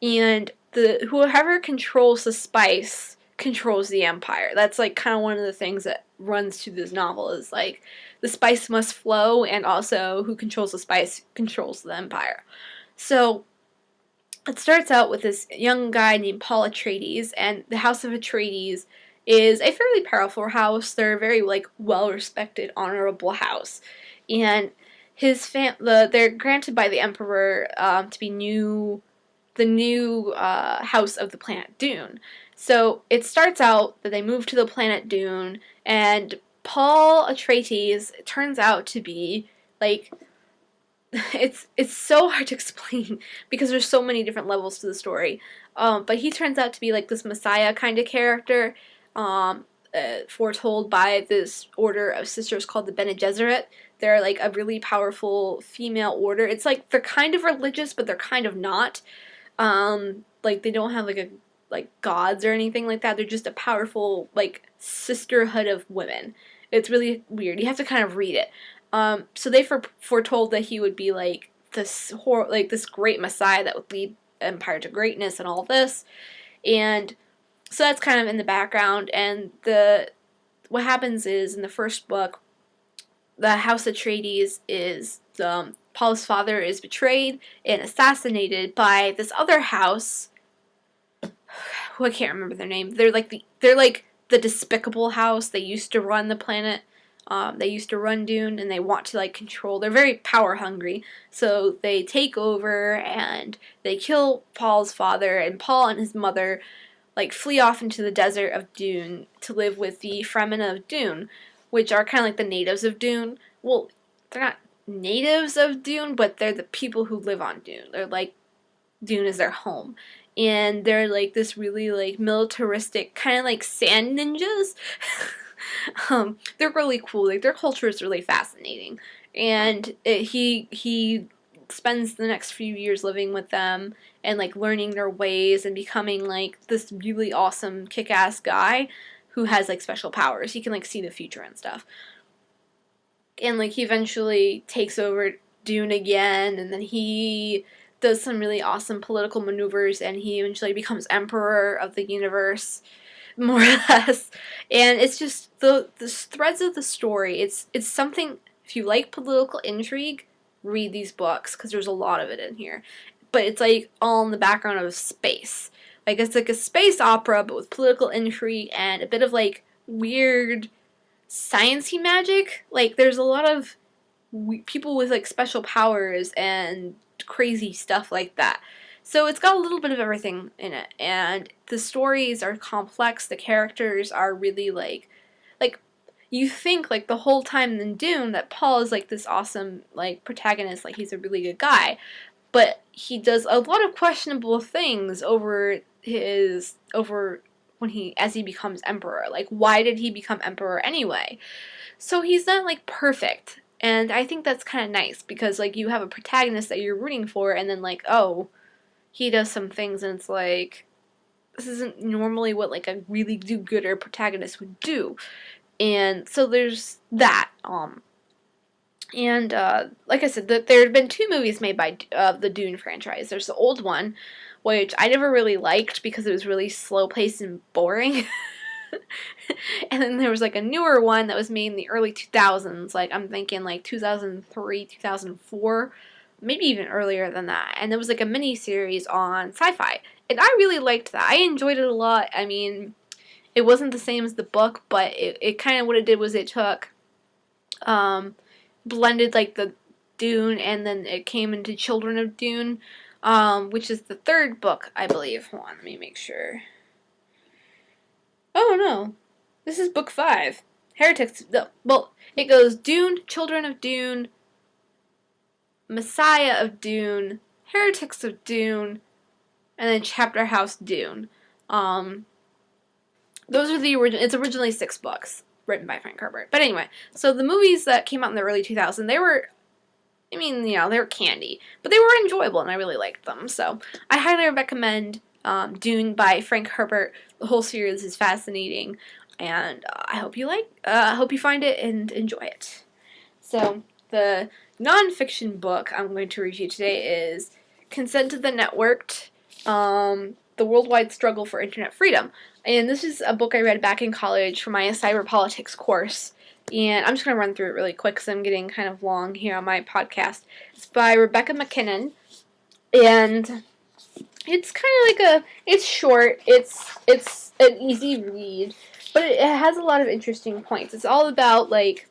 And whoever controls the spice controls the empire. That's like kind of one of the things that runs through this novel is like the spice must flow, and also who controls the spice controls the empire. So it starts out with this young guy named Paul Atreides, and the House of Atreides is a fairly powerful house. They're a very like well-respected, honorable house, and they're granted by the Emperor to be the new house of the planet Dune. So it starts out that they move to the planet Dune, and Paul Atreides turns out to be like it's so hard to explain because there's so many different levels to the story. But he turns out to be like this messiah kind of character, foretold by this order of sisters called the Bene Gesserit. They're like a really powerful female order. It's like they're kind of religious, but they're kind of not. Like they don't have like gods or anything like that. They're just a powerful like sisterhood of women. It's really weird. You have to kind of read it. So they foretold that he would be like this great messiah that would lead empire to greatness and all this, and so that's kind of in the background. And what happens is in the first book, the House Atreides is Paul's father is betrayed and assassinated by this other house. Who I can't remember their name. They're like the despicable house. They used to run the planet. They used to run Dune, and they want to like control. They're very power hungry, so they take over and they kill Paul's father, and Paul and his mother like flee off into the desert of Dune to live with the Fremen of Dune, which are kind of like the natives of Dune. Well, they're not natives of Dune, but they're the people who live on Dune. They're like, Dune is their home. And they're like this really like militaristic, kind of like sand ninjas. They're really cool. Like their culture is really fascinating. And he spends the next few years living with them and like learning their ways and becoming like this really awesome kick-ass guy who has like special powers. He can like see the future and stuff. And like he eventually takes over Dune again, and then he does some really awesome political maneuvers, and he eventually becomes emperor of the universe, more or less. And it's just the threads of the story. It's something. If you like political intrigue, read these books because there's a lot of it in here. But it's like all in the background of space. Like it's like a space opera, but with political intrigue and a bit of like weird sciencey magic. Like there's a lot of people with like special powers and crazy stuff like that. So it's got a little bit of everything in it, and the stories are complex. The characters are really like you think like the whole time in Dune that Paul is like this awesome like protagonist, like he's a really good guy, but he does a lot of questionable things over when he becomes emperor. Like why did he become emperor anyway? So he's not like perfect. And I think that's kind of nice because like you have a protagonist that you're rooting for, and then like, oh, he does some things and it's like, this isn't normally what like a really do-gooder protagonist would do. And so there's that. Like I said, there have been 2 movies made by the Dune franchise. There's the old one, which I never really liked because it was really slow-paced and boring. And then there was like a newer one that was made in the early 2000s, like I'm thinking like 2003, 2004, maybe even earlier than that. And there was like a mini series on sci-fi, and I really liked that. I enjoyed it a lot. I mean, it wasn't the same as the book, but it kind of what it did was it took blended like the Dune, and then it came into Children of Dune, which is the 3rd book, I believe. Hold on, let me make sure. Oh no, this is book 5. Heretics. No, well, it goes Dune, Children of Dune, Messiah of Dune, Heretics of Dune, and then Chapter House Dune. Those are the original. It's originally 6 books written by Frank Herbert. But anyway, so the movies that came out in the early 2000s, they were, I mean, you know, they were candy, but they were enjoyable, and I really liked them. So I highly recommend Dune by Frank Herbert. The whole series is fascinating, and I hope you hope you find it and enjoy it. So the nonfiction book I'm going to review today is Consent to the Networked, The Worldwide Struggle for Internet Freedom. And this is a book I read back in college for my cyber politics course. And I'm just going to run through it really quick because I'm getting kind of long here on my podcast. It's by Rebecca MacKinnon. And it's kind of like it's short, it's an easy read, but it has a lot of interesting points. It's all about like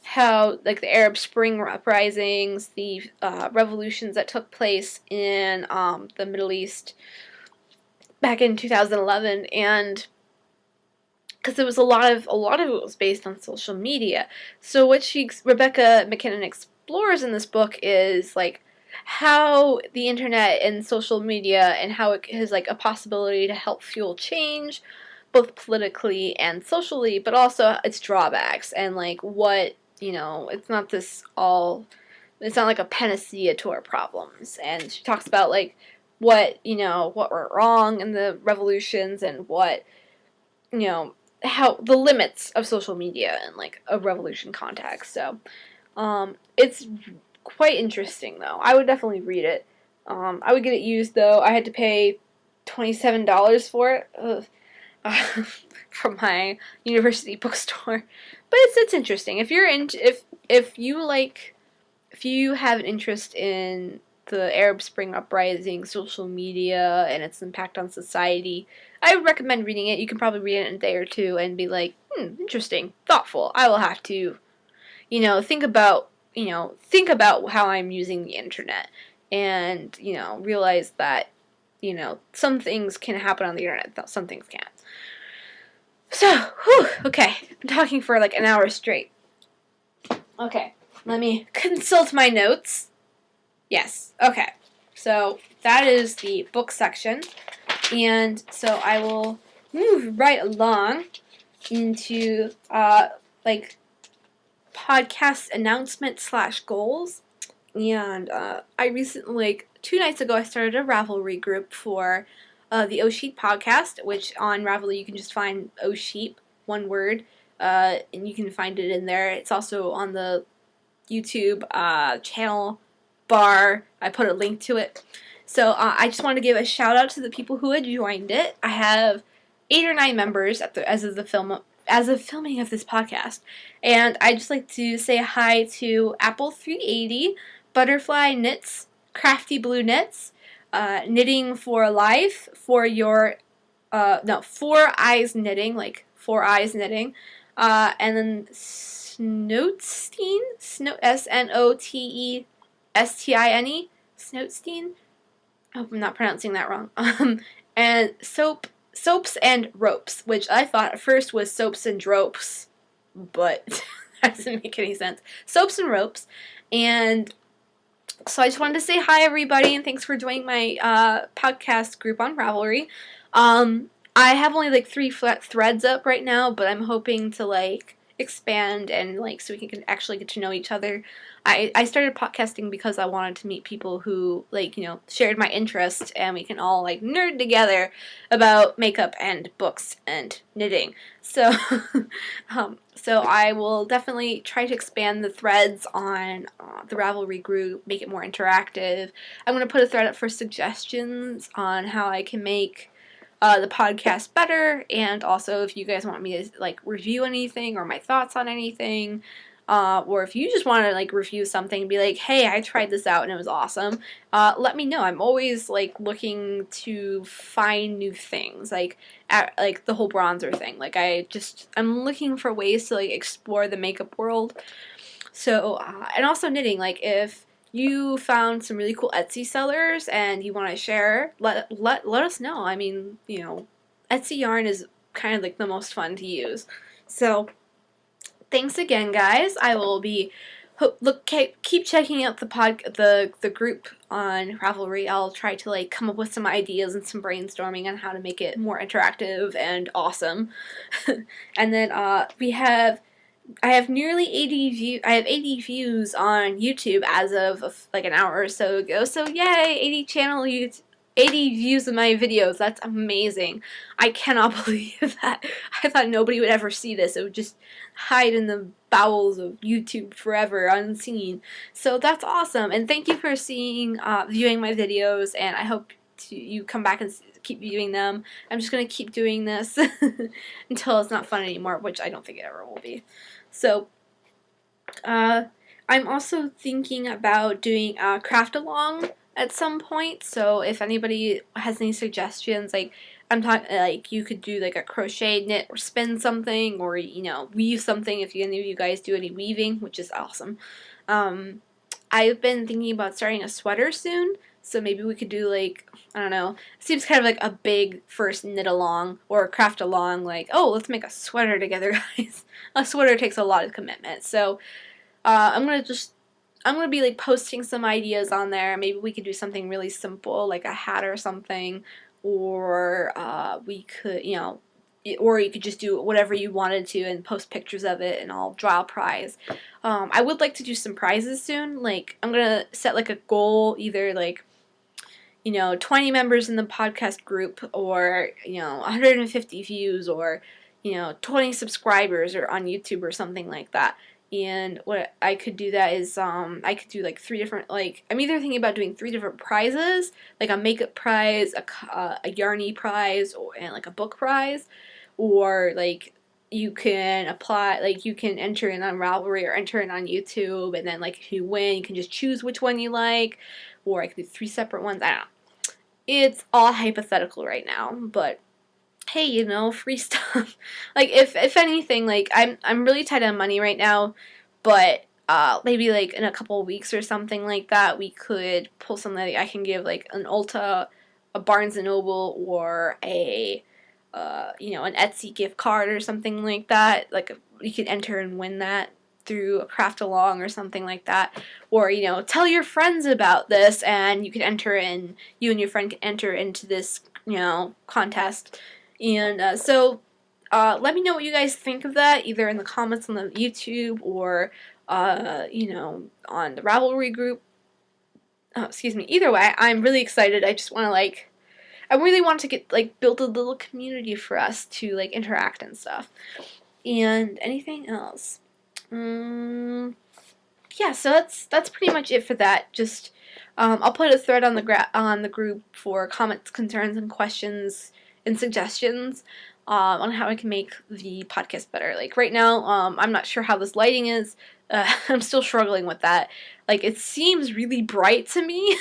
how like the Arab Spring uprisings, the revolutions that took place in the Middle East back in 2011, and because it was a lot of it was based on social media. So what Rebecca MacKinnon explores in this book is like how the internet and social media and how it has like a possibility to help fuel change, both politically and socially, but also its drawbacks and like what, you know, it's not like a panacea to our problems. And she talks about like what went wrong in the revolutions and what, you know, how the limits of social media in like a revolution context. So it's quite interesting though. I would definitely read it. I would get it used though. I had to pay $27 for it from my university bookstore. But it's interesting. If you're if you have an interest in the Arab Spring uprising, social media, and its impact on society, I would recommend reading it. You can probably read it in a day or 2 and be like, interesting, thoughtful. I will have to, think about how I'm using the internet and, realize that, some things can happen on the internet, some things can't. So, okay, I'm talking for like an hour straight. Okay, Let me consult my notes. Yes, okay. So that is the book section. And so I will move right along into like podcast announcement / goals. And I recently, like 2 nights ago, I started a Ravlery group for the OhSheep podcast, which on Ravlery you can just find OhSheep, one word, and you can find it in there. It's also on the YouTube channel bar. I put a link to it. So I just want to give a shout out to the people who had joined it. I have 8 or 9 members as of filming of this podcast, and I just like to say hi to Apple 380, Butterfly Knits, Crafty Blue Knits, Knitting for Life, Four Eyes Knitting, like 4 Eyes Knitting, and then Snotestein, Snotestine, Snotestein. I hope I'm not pronouncing that wrong. And Soaps and Ropes, which I thought at first was Soaps and Dropes, but that doesn't make any sense. Soaps and Ropes. And so I just wanted to say hi, everybody, and thanks for joining my podcast group on Ravlery. I have only like 3 flat threads up right now, but I'm hoping to like expand and like so we can actually get to know each other. I started podcasting because I wanted to meet people who like, you know, shared my interest, and we can all like nerd together about makeup and books and knitting. So so I will definitely try to expand the threads on the Ravelry group, make it more interactive. I'm going to put a thread up for suggestions on how I can make the podcast better, and also if you guys want me to like review anything or my thoughts on anything, or if you just want to like review something and be like, hey, I tried this out and it was awesome, let me know. I'm always like looking to find new things, like like the whole bronzer thing. Like I'm looking for ways to like explore the makeup world. So and also knitting, like if you found some really cool Etsy sellers and you want to share, let us know. I mean, you know, Etsy yarn is kind of like the most fun to use. So thanks again, guys. I will be keep checking out the group on Ravelry. I'll try to like come up with some ideas and some brainstorming on how to make it more interactive and awesome. And then I have nearly 80 views on YouTube as of like an hour or so ago. So yay, 80 views of my videos. That's amazing. I cannot believe that. I thought nobody would ever see this. It would just hide in the bowels of YouTube forever unseen. So that's awesome. And thank you for viewing my videos, and I hope you come back and keep viewing them. I'm just going to keep doing this until it's not fun anymore, which I don't think it ever will be. So, I'm also thinking about doing a craft along at some point. So if anybody has any suggestions, like I'm talking, like you could do like a crochet, knit, or spin something, or you know, weave something. If any of you guys do any weaving, which is awesome. I've been thinking about starting a sweater soon. So maybe we could do like, I don't know, it seems kind of like a big first knit along or craft along, like, oh, let's make a sweater together, guys. A sweater takes a lot of commitment. So I'm going to be like posting some ideas on there. Maybe we could do something really simple, like a hat or something, or we could, you know, or you could just do whatever you wanted to and post pictures of it, and I'll draw a prize. I would like to do some prizes soon. Like, I'm going to set like a goal, either like, you know, 20 members in the podcast group, or, you know, 150 views, or, you know, 20 subscribers, or on YouTube or something like that. And what I could do that is, I could do like 3 different, like, I'm either thinking about doing 3 different prizes, like a makeup prize, a yarny prize, and like a book prize, or like you can apply, like you can enter in on Ravelry or enter in on YouTube, and then like if you win, you can just choose which one you like, or I could do 3 separate ones. I don't know. It's all hypothetical right now, but hey, you know, free stuff. Like if anything, like I'm really tight on money right now, but maybe like in a couple of weeks or something like that, we could pull something that I can give like an Ulta, a Barnes and Noble, or a you know, an Etsy gift card or something like that. Like you could enter and win that. through a craft along or something like that. Or, you know, tell your friends about this and you and your friend can enter into this, you know, contest. And so let me know what you guys think of that, either in the comments on the YouTube or, you know, on the Ravlery group. Oh, excuse me. Either way, I'm really excited. I just want to, like, I really want to get, like, build a little community for us to, like, interact and stuff. And anything else? Yeah, so that's pretty much it for that. Just I'll put a thread on the group for comments, concerns, and questions and suggestions on how I can make the podcast better. Like right now, I'm not sure how this lighting is. I'm still struggling with that. Like it seems really bright to me.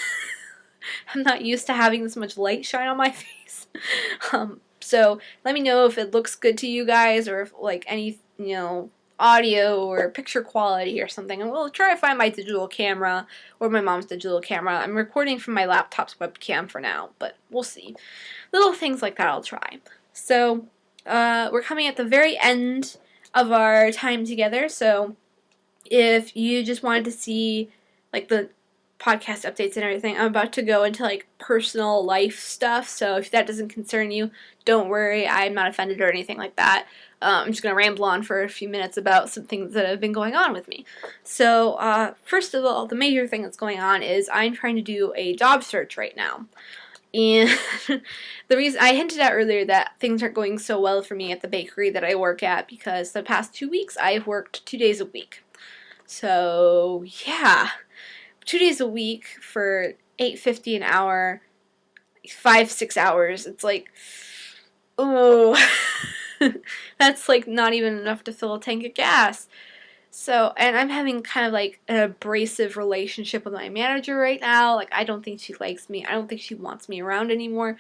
I'm not used to having this much light shine on my face. So let me know if it looks good to you guys, or if like any, you know, audio or picture quality or something. And we'll try to find my digital camera or my mom's digital camera. I'm recording from my laptop's webcam for now, but we'll see. Little things like that I'll try. So we're coming at the very end of our time together. So if you just wanted to see like the podcast updates and everything, I'm about to go into like personal life stuff, so if that doesn't concern you, don't worry, I'm not offended or anything like that. I'm just going to ramble on for a few minutes about some things that have been going on with me. So first of all, the major thing that's going on is I'm trying to do a job search right now. And the reason I hinted at earlier that things aren't going so well for me at the bakery that I work at, because the past 2 weeks I've worked 2 days a week. So yeah, 2 days a week for $8.50 an hour, 5-6 hours. It's like, oh, that's like not even enough to fill a tank of gas. So, and I'm having kind of like an abrasive relationship with my manager right now. Like, I don't think she likes me. I don't think she wants me around anymore.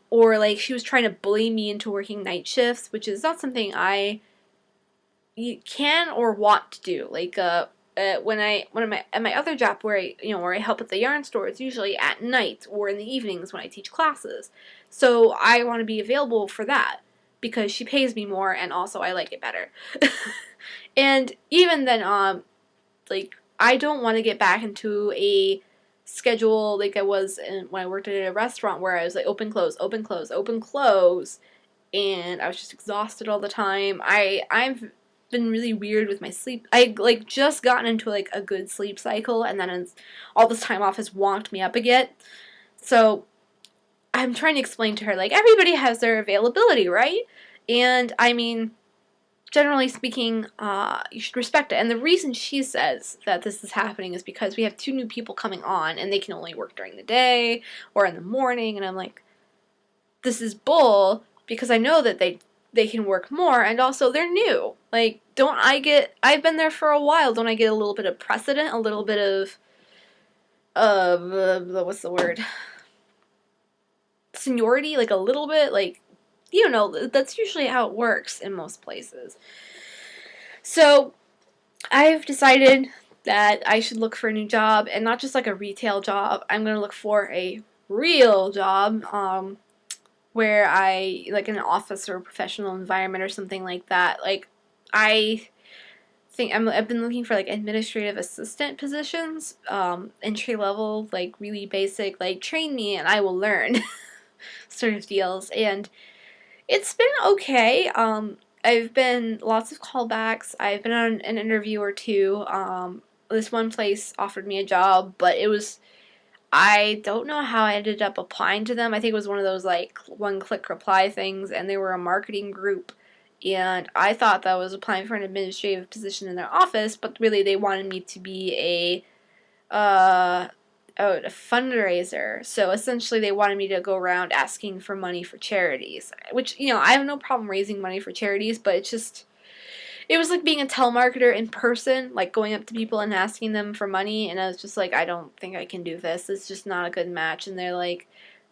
Or like she was trying to bully me into working night shifts, which is not something I can or want to do. Like, when I'm at my other job where I help at the yarn store, it's usually at night or in the evenings when I teach classes. So I want to be available for that because she pays me more and also I like it better. And even then, like I don't want to get back into a schedule like I was when I worked at a restaurant where I was like open, close, open, close, open, close, and I was just exhausted all the time. I've been really weird with my sleep. I like just gotten into like a good sleep cycle, and then all this time off has wonked me up again. So I'm trying to explain to her like everybody has their availability, right? And I mean, generally speaking, you should respect it. And the reason she says that this is happening is because we have 2 new people coming on, and they can only work during the day or in the morning. And I'm like, this is bull, because I know that they can work more, and also they're new. Like, I've been there for a while, don't I get a little bit of precedent, a little bit of what's the word? Seniority, like a little bit, like, you know, that's usually how it works in most places. So, I've decided that I should look for a new job, and not just like a retail job. I'm going to look for a real job, where I, like in an office or a professional environment or something like that. Like, I think I've been looking for like administrative assistant positions, entry level, like really basic, like train me and I will learn sort of deals. And it's been okay. I've been lots of callbacks. I've been on an interview or two. This one place offered me a job, but I don't know how I ended up applying to them. I think it was one of those like one-click reply things, and they were a marketing group, and I thought that I was applying for an administrative position in their office, but really they wanted me to be a fundraiser. So essentially they wanted me to go around asking for money for charities, which, you know, I have no problem raising money for charities, but it was like being a telemarketer in person, like going up to people and asking them for money, and I was just like, I don't think I can do this. It's just not a good match. And they're like,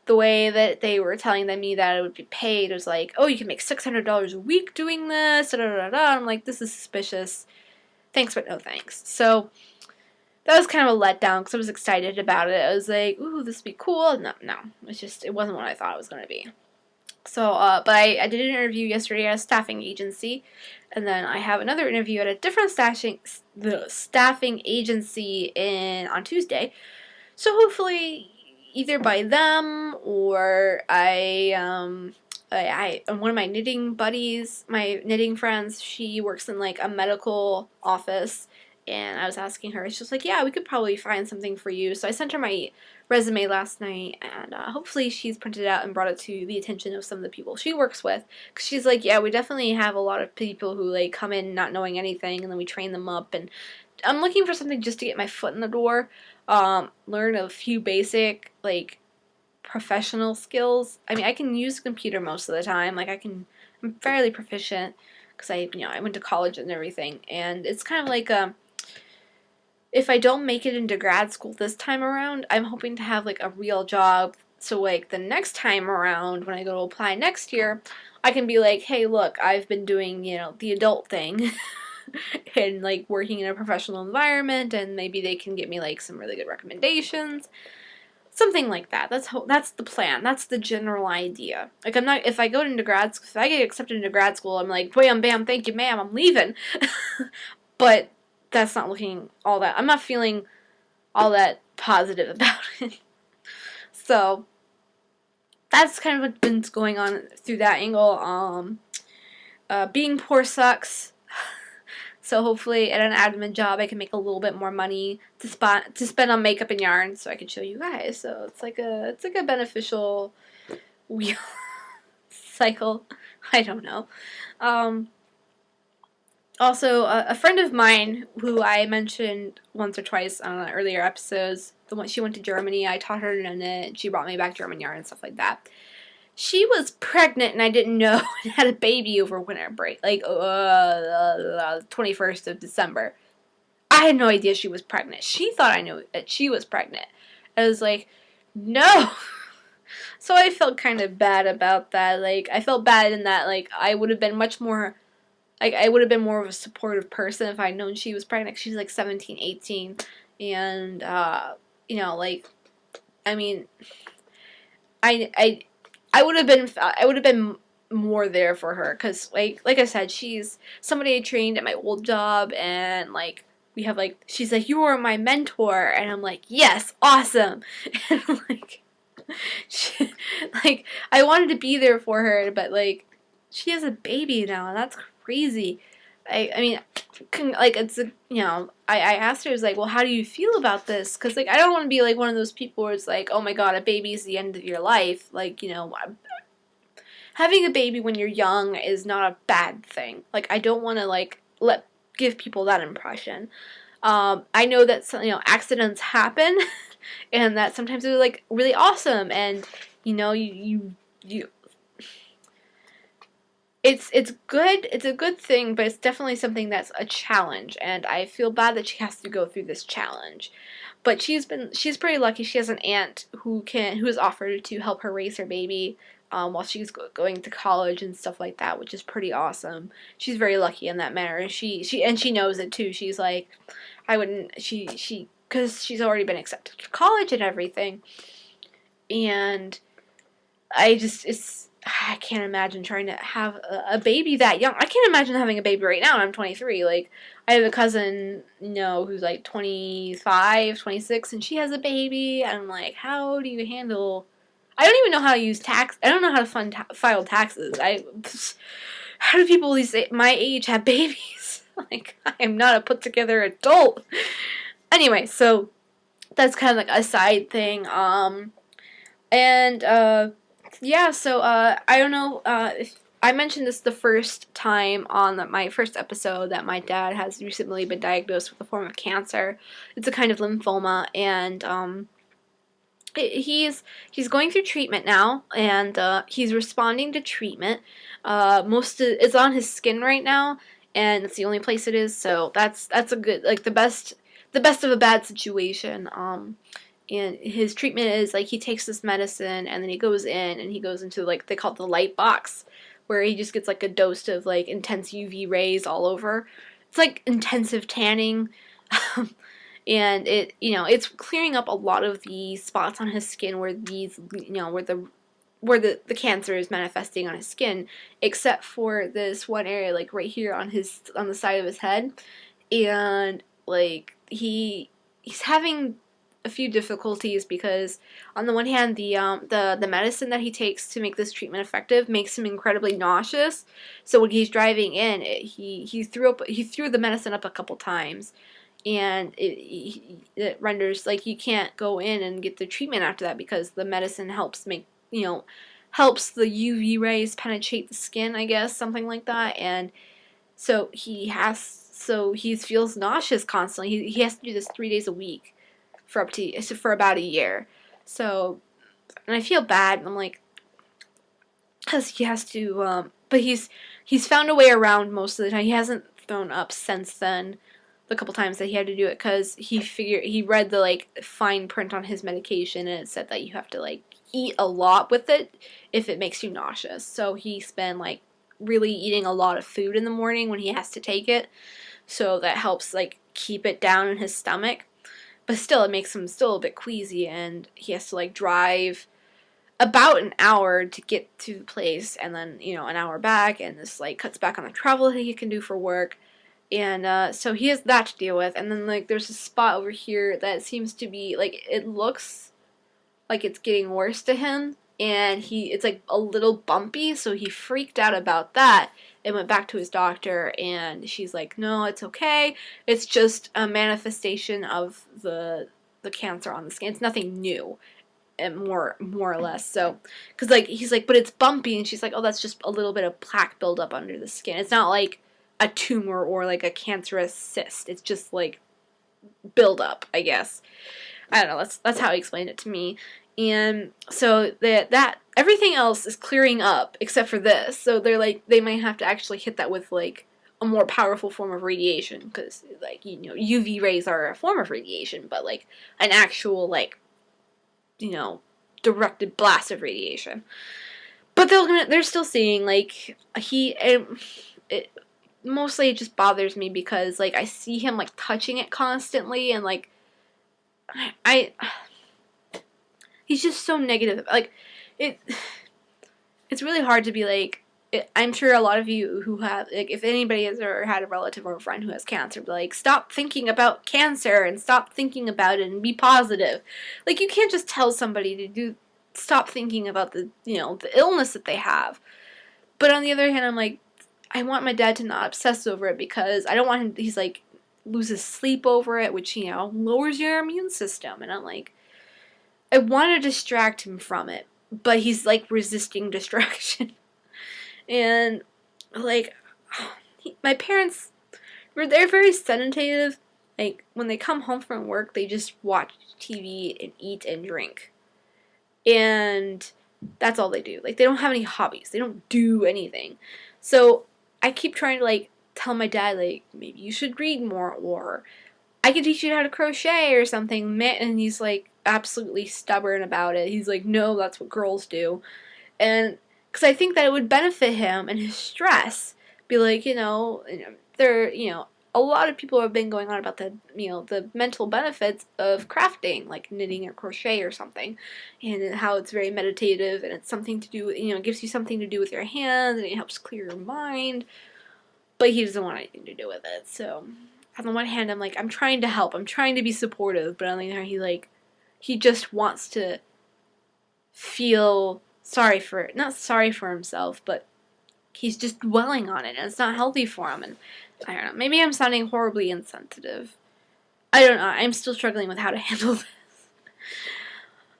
the way that they were telling me that it would be paid was like, oh, you can make $600 a week doing this, da da da da. I'm like, this is suspicious. Thanks, but no thanks. So that was kind of a letdown because I was excited about it. I was like, ooh, this would be cool. No, it wasn't what I thought it was going to be. So, but I did an interview yesterday at a staffing agency, and then I have another interview at a different staffing agency on Tuesday. So hopefully, either by them or one of my knitting buddies, my knitting friends, she works in like a medical office, and I was asking her, she's like, yeah, we could probably find something for you. So I sent her my resume last night, and hopefully she's printed it out and brought it to the attention of some of the people she works with, because she's like, yeah, we definitely have a lot of people who like come in not knowing anything, and then we train them up, and I'm looking for something just to get my foot in the door, learn a few basic like professional skills. I mean, I can use a computer most of the time. Like I'm fairly proficient because I went to college and everything. And it's kind of like if I don't make it into grad school this time around, I'm hoping to have like a real job. So like the next time around when I go to apply next year, I can be like, hey, look, I've been doing, the adult thing and like working in a professional environment, and maybe they can get me like some really good recommendations. Something like that. That's the plan. That's the general idea. Like if I get accepted into grad school, I'm like, wham, bam, thank you, ma'am, I'm leaving. But that's not looking all that. I'm not feeling all that positive about it. So that's kind of what's been going on through that angle. Being poor sucks. So hopefully at an admin job I can make a little bit more money to spend on makeup and yarn so I can show you guys. So it's like a beneficial wheel cycle. I don't know. Also, a friend of mine who I mentioned once or twice on earlier episodes, she went to Germany. I taught her to knit. She brought me back German yarn and stuff like that. She was pregnant and I didn't know, and had a baby over winter break, like 21st of December. I had no idea she was pregnant. She thought I knew that she was pregnant. I was like, no. So I felt kind of bad about that. Like, I felt bad in that, like, I would have been more of a supportive person if I'd known she was pregnant. She's like 17, 18. And, like, I mean, I would have been more there for her, because like I said, she's somebody I trained at my old job, and like we have like, she's like, you are my mentor, and I'm like, yes, awesome. And like I wanted to be there for her, but like she has a baby now, and that's crazy. I mean, like, it's I asked her, I was like, well, how do you feel about this? Because like I don't want to be like one of those people where it's like, oh my god, a baby is the end of your life. Like, having a baby when you're young is not a bad thing. Like, I don't want to like give people that impression. I know that accidents happen, and that sometimes they're like really awesome, and you it's good. It's a good thing, but it's definitely something that's a challenge, and I feel bad that she has to go through this challenge. But she's pretty lucky. She has an aunt who has offered to help her raise her baby while she's going to college and stuff like that, which is pretty awesome. She's very lucky in that manner, and she knows it too. She's like, I wouldn't, because she's already been accepted to college and everything, and I can't imagine trying to have a baby that young. I can't imagine having a baby right now, and I'm 23. Like, I have a cousin, who's like 25, 26, and she has a baby, and I'm like, how do you handle... I don't even know how to use tax... I don't know how to file taxes. How do people my age have babies? Like, I am not a put-together adult. Anyway, so that's kind of like a side thing. Yeah, so, I don't know, if I mentioned this the first time on my first episode, that my dad has recently been diagnosed with a form of cancer. It's a kind of lymphoma, and, he's going through treatment now, and, he's responding to treatment. It's on his skin right now, and it's the only place it is, so that's a good, like, the best of a bad situation. And his treatment is, like, he takes this medicine, and then he goes into, like, they call it the light box, where he just gets, like, a dose of, like, intense UV rays all over. It's, like, intensive tanning, and it's clearing up a lot of the spots on his skin where where the where the cancer is manifesting on his skin, except for this one area, like right here on the side of his head, and like he's having a few difficulties because on the one hand the medicine that he takes to make this treatment effective makes him incredibly nauseous. So when he's driving in, he threw the medicine up a couple times, and it renders like you can't go in and get the treatment after that because the medicine helps make helps the UV rays penetrate the skin, I guess, something like that. And so he feels nauseous constantly. He has to do this 3 days a week for about a year. So, and I feel bad. I'm like, because he has to, but he's found a way around most of the time. He hasn't thrown up since then, the couple times that he had to do it, because he read the like fine print on his medication, and it said that you have to like eat a lot with it if it makes you nauseous. So he's been like really eating a lot of food in the morning when he has to take it, so that helps like keep it down in his stomach. But still, it makes him still a bit queasy, and he has to like drive about an hour to get to the place, and then an hour back, and this like cuts back on the travel that he can do for work. And so he has that to deal with. And then like there's a spot over here that seems to be like, it looks like it's getting worse to him, and it's like a little bumpy, so he freaked out about that and went back to his doctor, and she's like, no, it's okay, it's just a manifestation of the cancer on the skin, it's nothing new, and more or less. So because like he's like, but it's bumpy, and she's like, oh, that's just a little bit of plaque buildup under the skin, it's not like a tumor or like a cancerous cyst, it's just like buildup, I guess. I don't know, that's how he explained it to me. And so that everything else is clearing up except for this. So they're like, they might have to actually hit that with like a more powerful form of radiation, because like UV rays are a form of radiation, but like an actual like directed blast of radiation. But they're still seeing like it mostly just bothers me because like I see him like touching it constantly, and like I he's just so negative. Like, it's really hard to be like, I'm sure a lot of you who have, like, if anybody has ever had a relative or a friend who has cancer, be like, stop thinking about cancer and stop thinking about it and be positive. Like, you can't just tell somebody to stop thinking about the illness that they have. But on the other hand, I'm like, I want my dad to not obsess over it, because I don't want him, he's like, loses sleep over it, which, lowers your immune system. And I'm like, I want to distract him from it, but he's like resisting distraction. And like my parents, they're very sedative. Like when they come home from work, they just watch TV and eat and drink. And that's all they do. Like they don't have any hobbies. They don't do anything. So I keep trying to like tell my dad, like, maybe you should read more, or I could teach you how to crochet or something. And he's like absolutely stubborn about it. He's like, no, that's what girls do. And because I think that it would benefit him and his stress. Be like, there, a lot of people have been going on about the mental benefits of crafting, like knitting or crochet or something, and how it's very meditative, and it's something to do, it gives you something to do with your hands, and it helps clear your mind. But he doesn't want anything to do with it. So on the one hand, I'm like, I'm trying to help, I'm trying to be supportive, but on the other hand, he just wants to feel not sorry for himself, but he's just dwelling on it, and it's not healthy for him. And I don't know, maybe I'm sounding horribly insensitive. I don't know, I'm still struggling with how to handle this.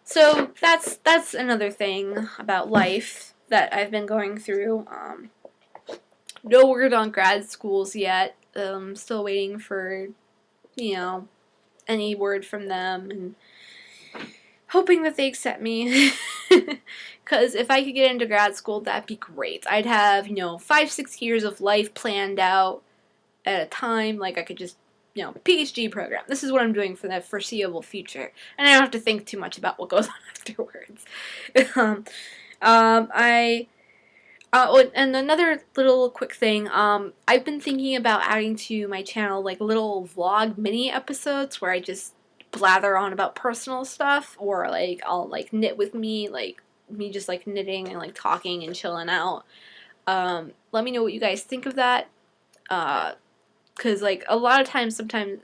So that's another thing about life that I've been going through. No word on grad schools yet. Still waiting for, any word from them, and hoping that they accept me. Because if I could get into grad school, that'd be great. I'd have, 5-6 years of life planned out at a time. Like, I could just, PhD program. This is what I'm doing for the foreseeable future. And I don't have to think too much about what goes on afterwards. And another little quick thing, I've been thinking about adding to my channel, like, little vlog mini episodes where I just blather on about personal stuff, or, like, I'll, like, knit with me, like, me just like knitting and like talking and chilling out. Let me know what you guys think of that. Because like a lot of times, sometimes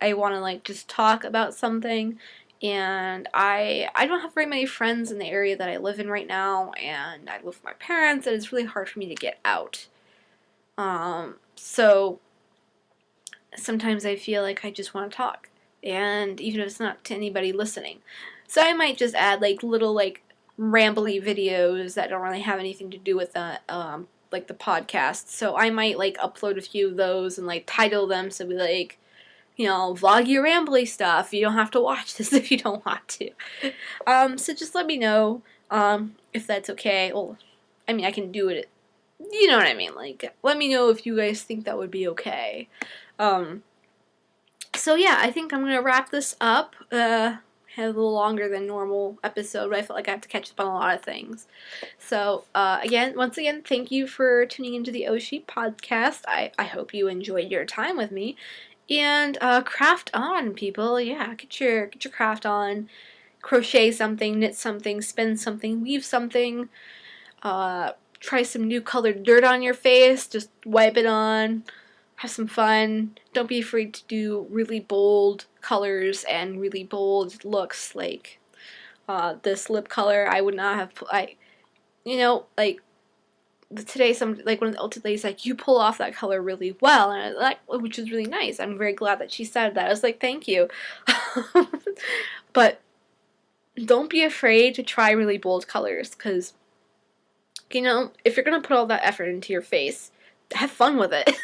I want to like just talk about something, and I don't have very many friends in the area that I live in right now, and I live with my parents, and it's really hard for me to get out. So sometimes I feel like I just want to talk, and even if it's not to anybody listening. So I might just add like little like rambly videos that don't really have anything to do with the like the podcast. So I might like upload a few of those and like title them so be like, you know, vloggy or rambly stuff. You don't have to watch this if you don't want to. So just let me know if that's okay. Well, I mean, I can do it. You know what I mean? Like, let me know if you guys think that would be okay. So yeah, I think I'm gonna wrap this up. Had a little longer than normal episode, but I felt like I have to catch up on a lot of things. So once again, thank you for tuning into the OhSheep podcast. I hope you enjoyed your time with me. And craft on, people. Yeah, get your craft on. Crochet something, knit something, spin something, weave something. Try some new colored dirt on your face. Just wipe it on. Have some fun. Don't be afraid to do really bold colors and really bold looks. Like this lip color, I would not have. Like today, one of the old ladies like, you pull off that color really well, and which is really nice. I'm very glad that she said that. I was like, thank you. But don't be afraid to try really bold colors, because if you're gonna put all that effort into your face, have fun with it.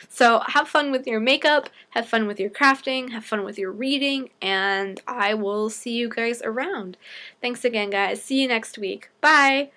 So have fun with your makeup, have fun with your crafting, have fun with your reading, and I will see you guys around. Thanks again, guys. See you next week. Bye!